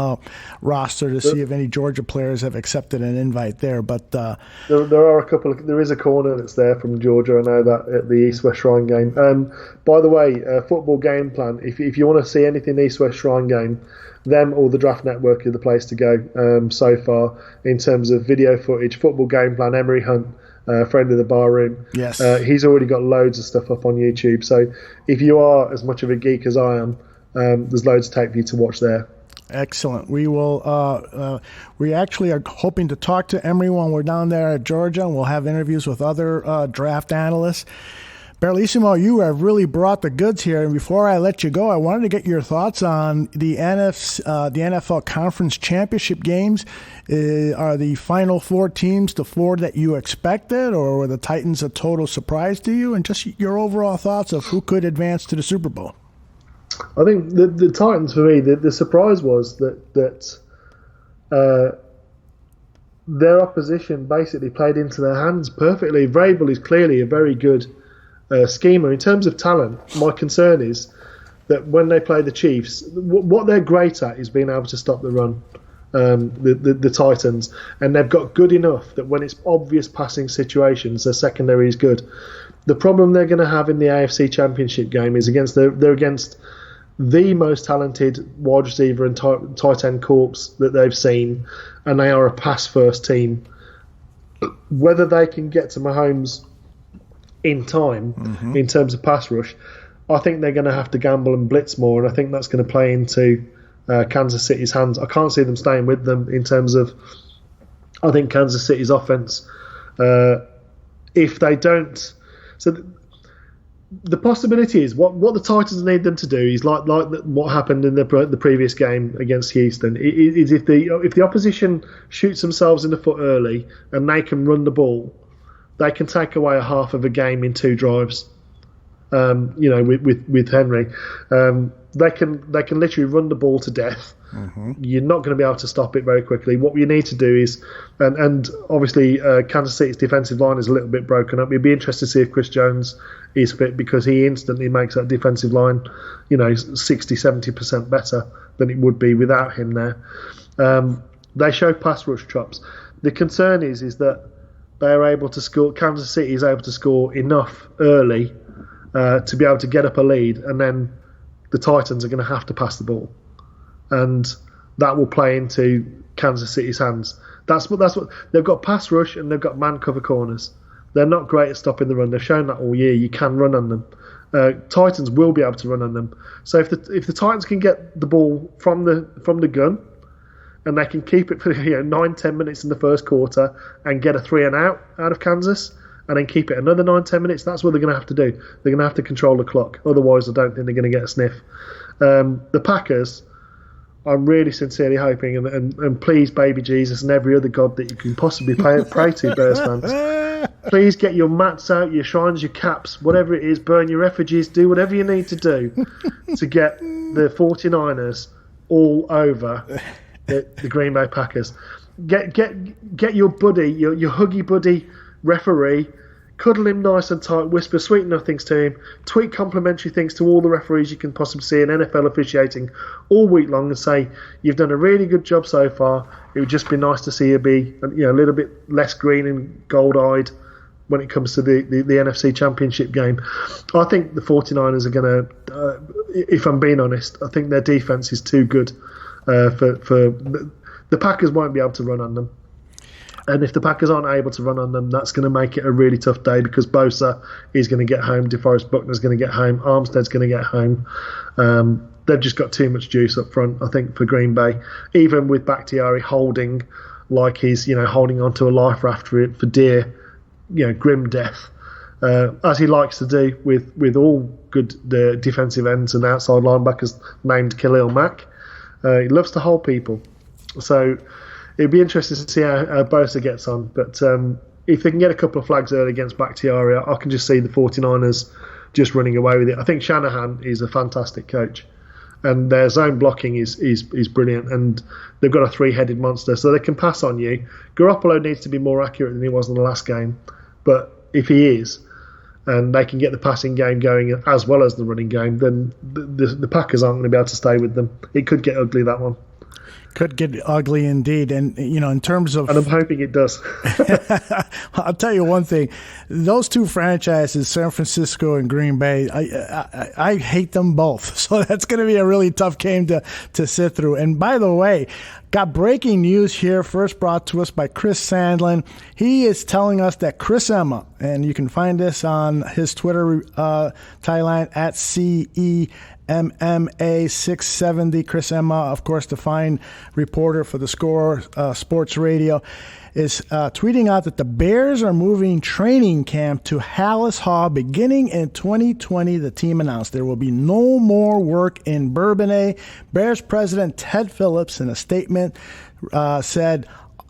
roster to see if any Georgia players have accepted an invite there. But there are a couple. There is a corner that's there from Georgia. I know that at the East-West Shrine game. By the way, football game plan. If you want to see anything East-West Shrine game, them or the Draft Network are the place to go so far in terms of video footage. Football game plan. Emery Hunt. Friend of the bar room. Yes. He's already got loads of stuff up on YouTube. So if you are as much of a geek as I am, there's loads of tape for you to watch there. Excellent. We will. We actually are hoping to talk to Emory when we're down there at Georgia, and we'll have interviews with other draft analysts. Bearlissimo, you have really brought the goods here. And before I let you go, I wanted to get your thoughts on the NFL Conference Championship games. Are the final 4 teams the 4 that you expected, or were the Titans a total surprise to you? And just your overall thoughts of who could advance to the Super Bowl. I think the Titans, for me, the surprise was that their opposition basically played into their hands perfectly. Vrabel is clearly a very good schemer. In terms of talent, my concern is that when they play the Chiefs, what they're great at is being able to stop the run, the Titans, and they've got good enough that when it's obvious passing situations, their secondary is good. The problem they're going to have in the AFC Championship game is they're against the most talented wide receiver and tight end corps that they've seen, and they are a pass-first team. Whether they can get to Mahomes in time, in terms of pass rush, I think they're going to have to gamble and blitz more, and I think that's going to play into Kansas City's hands. I can't see them staying with them in terms of, I think Kansas City's offense, if they don't, so the possibility is what the Titans need them to do is like what happened in the previous game against Houston, is if the opposition shoots themselves in the foot early and they can run the ball, they can take away a half of a game in 2 drives. With Henry, they can literally run the ball to death. You're not going to be able to stop it very quickly. What you need to do is, and obviously Kansas City's defensive line is a little bit broken up. It'd be interesting to see if Chris Jones is fit, because he instantly makes that defensive line, 60-70% better than it would be without him there. They show pass rush chops. The concern is that they are able to score. Kansas City is able to score enough early to be able to get up a lead, and then the Titans are going to have to pass the ball, and that will play into Kansas City's hands. That's what they've got: pass rush, and they've got man cover corners. They're not great at stopping the run. They've shown that all year. You can run on them. Titans will be able to run on them. So if the Titans can get the ball from the gun, and they can keep it for 9-10 minutes in the first quarter and get a 3 and out of Kansas, and then keep it another 9-10 minutes, that's what they're going to have to do. They're going to have to control the clock. Otherwise, I don't think they're going to get a sniff. The Packers, I'm really sincerely hoping, and please, baby Jesus, and every other God that you can possibly pray to, Bears fans, please get your mats out, your shrines, your caps, whatever it is, burn your effigies, do whatever you need to do to get the 49ers all over the Green Bay Packers. Get your buddy, your huggy buddy referee, cuddle him nice and tight, whisper sweet nothings to him, tweet complimentary things to all the referees you can possibly see in NFL officiating all week long, and say, you've done a really good job so far. It would just be nice to see you be a little bit less green and gold-eyed when it comes to the NFC Championship game. I think the 49ers are going to, if I'm being honest, I think their defense is too good for the Packers won't be able to run on them. And if the Packers aren't able to run on them, that's going to make it a really tough day, because Bosa is going to get home, DeForest Buckner's going to get home, Armstead's going to get home. They've just got too much juice up front, I think, for Green Bay. Even with Bakhtiari holding like he's holding onto a life raft for dear, grim death, as he likes to do with all good defensive ends and outside linebackers named Khalil Mack. He loves to hold people. So it'd be interesting to see how Bosa gets on. But if they can get a couple of flags early against Bakhtiari, I can just see the 49ers just running away with it. I think Shanahan is a fantastic coach, and their zone blocking is brilliant, and they've got a 3-headed monster, so they can pass on you. Garoppolo needs to be more accurate than he was in the last game, but if he is, and they can get the passing game going as well as the running game, then the Packers aren't going to be able to stay with them. It could get ugly, that one. Could get ugly indeed. And, in terms of... And I'm hoping it does. I'll tell you one thing. Those two franchises, San Francisco and Green Bay, I hate them both. So that's going to be a really tough game to sit through. And by the way, got breaking news here, first brought to us by Chris Sandlin. He is telling us that Chris Emma, and you can find this on his Twitter timeline at CEMMA670. Chris Emma, of course, the fine reporter for the Score Sports Radio, is tweeting out that the Bears are moving training camp to Hallis Hall beginning in 2020. The team announced there will be no more work in Bourbonnais. Bears president Ted Phillips, in a statement, said,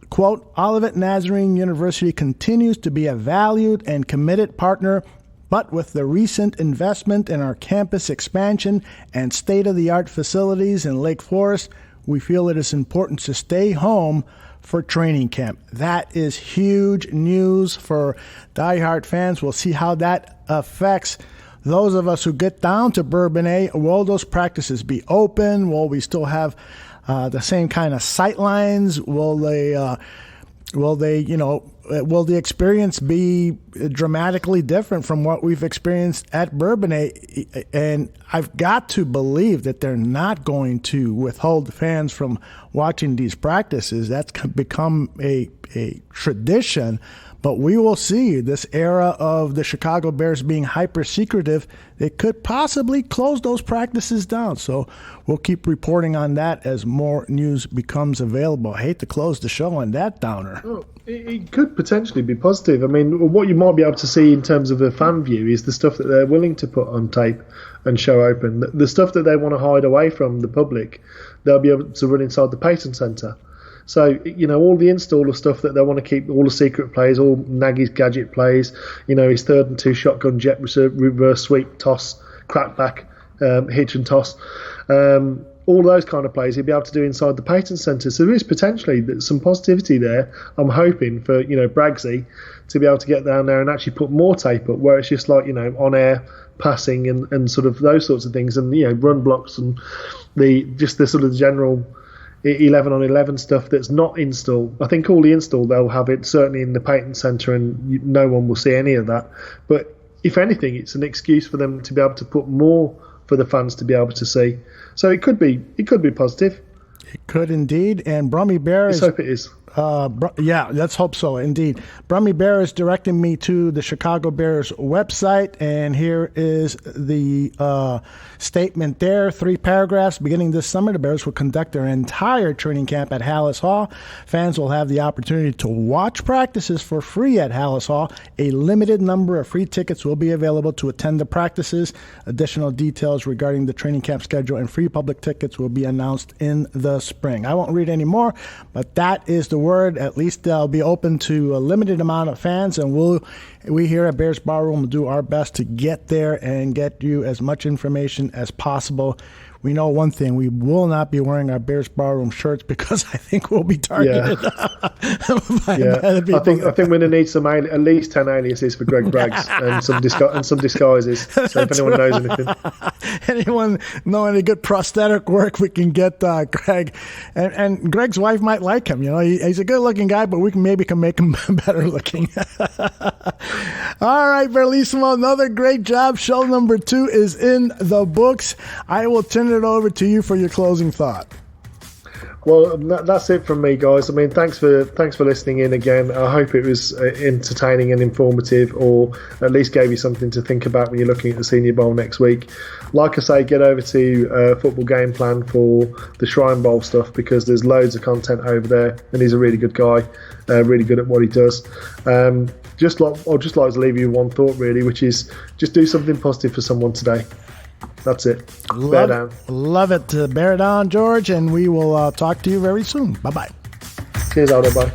quote, Olivet Nazarene University continues to be a valued and committed partner, but with the recent investment in our campus expansion and state-of-the-art facilities in Lake Forest, we feel it is important to stay home for training camp. That is huge news for diehard fans. We'll see how that affects those of us who get down to Bourbonnais. Will those practices be open? Will we still have the same kind of sight lines? Will the experience be dramatically different from what we've experienced at Bourbonnais? And I've got to believe that they're not going to withhold fans from watching these practices. That's become a tradition. But we will see. This era of the Chicago Bears being hyper-secretive, they could possibly close those practices down. So we'll keep reporting on that as more news becomes available. I hate to close the show on that downer. Oh, it could potentially be positive. I mean, what you might be able to see in terms of a fan view is the stuff that they're willing to put on tape and show open. The stuff that they want to hide away from the public, they'll be able to run inside the Payton Centre. So, all the installer stuff that they want to keep, all the secret plays, all Nagy's gadget plays, his 3rd and 2 shotgun jet reverse sweep, toss, crackback, hitch and toss, all those kind of plays he'll be able to do inside the Payton Centre. So there is potentially some positivity there. I'm hoping for, Braggsy to be able to get down there and actually put more tape up where it's just like, on air passing and sort of those sorts of things and, run blocks and the sort of general 11 on 11 stuff that's not install. I think all the install, they'll have it certainly in the Payton Centre and no one will see any of that. But if anything, it's an excuse for them to be able to put more for the fans to be able to see. So it could be positive. It could indeed. And Brummy Bear Let's hope it is. Yeah, let's hope so, indeed. Brummy Bear is directing me to the Chicago Bears website, and here is the statement there. 3 paragraphs. Beginning this summer, the Bears will conduct their entire training camp at Hallis Hall. Fans will have the opportunity to watch practices for free at Hallis Hall. A limited number of free tickets will be available to attend the practices. Additional details regarding the training camp schedule and free public tickets will be announced in the spring. I won't read any more, but that is the word. At least they'll be open to a limited amount of fans, and we here at Bears Barroom will do our best to get there and get you as much information as possible. We know one thing: we will not be wearing our Bears Barroom shirts because I think we'll be targeted. I think we're going to need at least 10 aliases for Greg Braggs and some disguises. So if anyone knows anything, anyone know any good prosthetic work, we can get Greg. And Greg's wife might like him. He's a good-looking guy, but we can make him better looking. All right, Bearlissimo, another great job. Show number 2 is in the books. I will turn it over to you for your closing thought. Well, that's it from me, guys. I mean, thanks for listening in again. I hope it was entertaining and informative, or at least gave you something to think about when you're looking at the Senior Bowl next week. Like I say, get over to Football Game Plan for the Shrine Bowl stuff, because there's loads of content over there, and he's a really good guy, really good at what he does. I'd just like to leave you one thought, really, which is just do something positive for someone today. That's it. Bear down. Love it. Bear down, George, and we will talk to you very soon. Bye-bye. Cheers, Aldo. Bye.